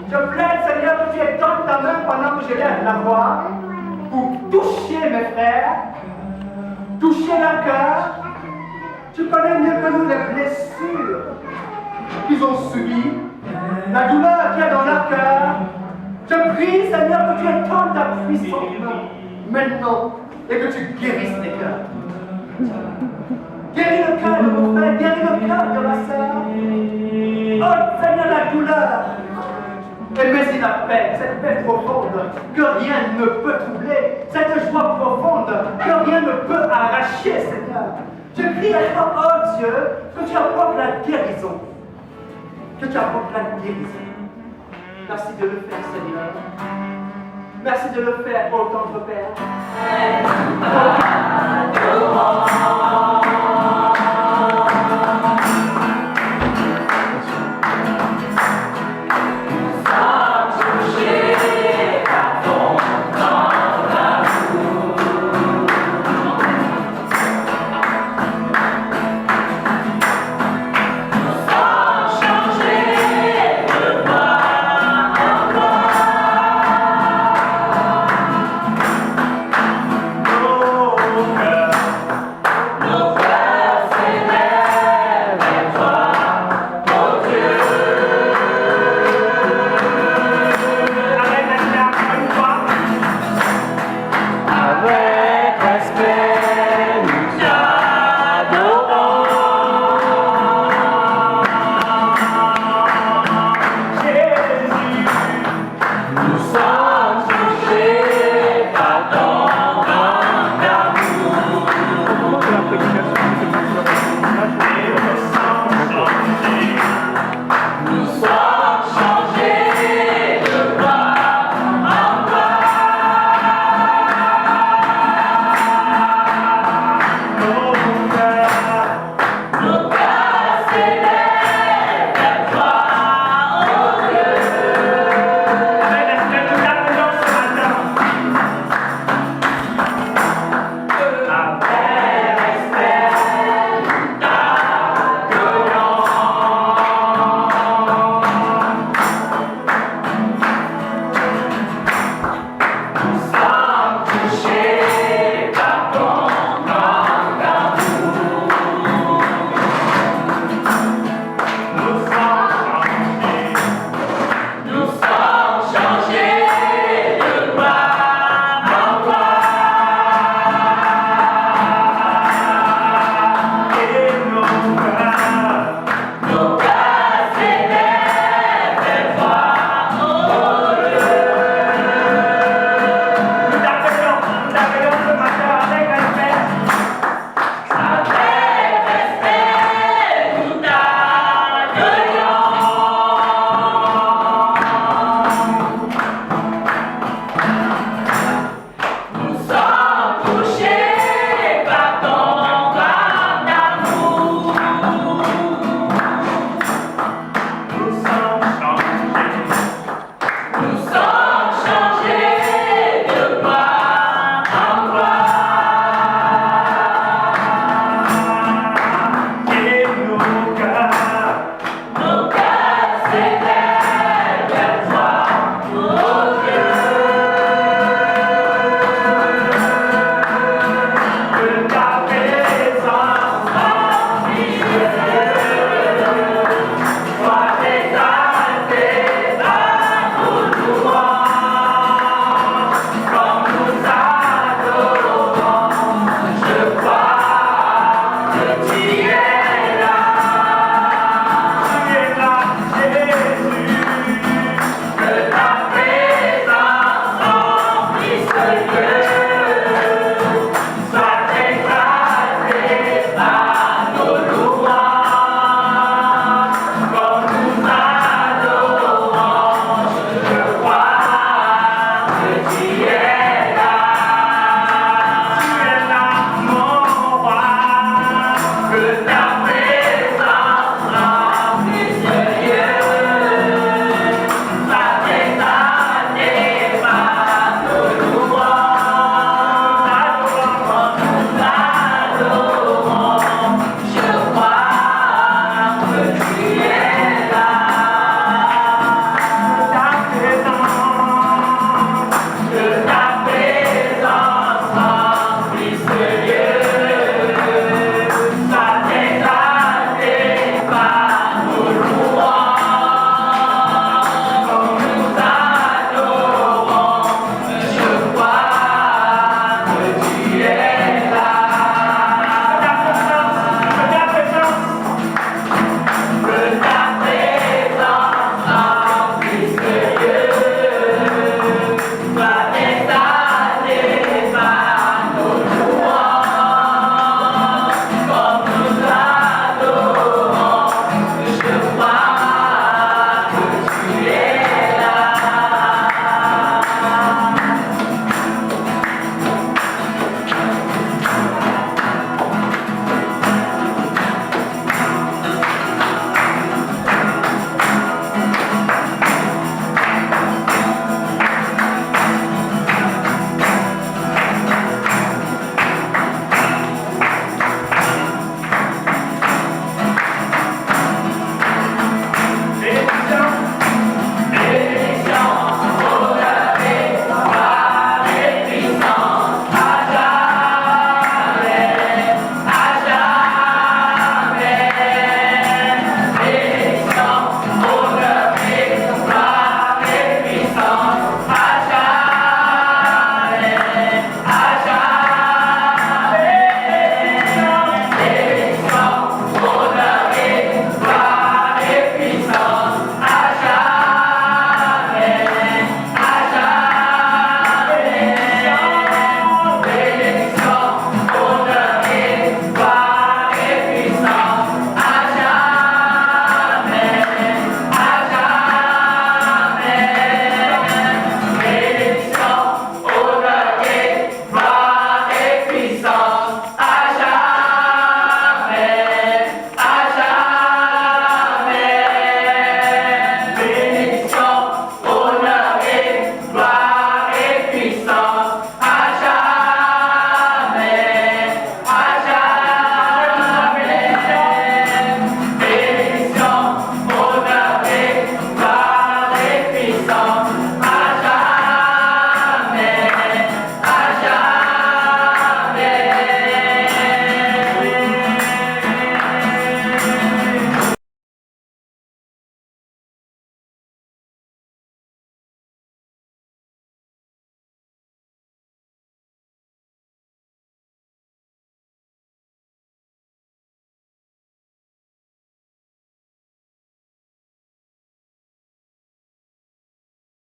Je plaide, Seigneur, que tu étends ta main pendant que je lève la voix pour toucher mes frères, toucher leur cœur. Tu connais mieux que nous les blessures qu'ils ont subies, la douleur qu'il y a dans leur cœur. Je prie, Seigneur, que tu étendes ta puissante main maintenant et que tu guérisses les cœurs. Guéris le cœur de mon frère, guéris le cœur de ma sœur. Oh, Seigneur, la douleur. Et mets-y la paix, cette paix profonde que rien ne peut troubler, cette joie profonde que rien ne peut arracher, Seigneur. Je prie à toi, oh Dieu, que tu apportes la guérison. Que tu apportes la guérison. Merci de le faire, Seigneur. Merci de le faire, ô tendre Père.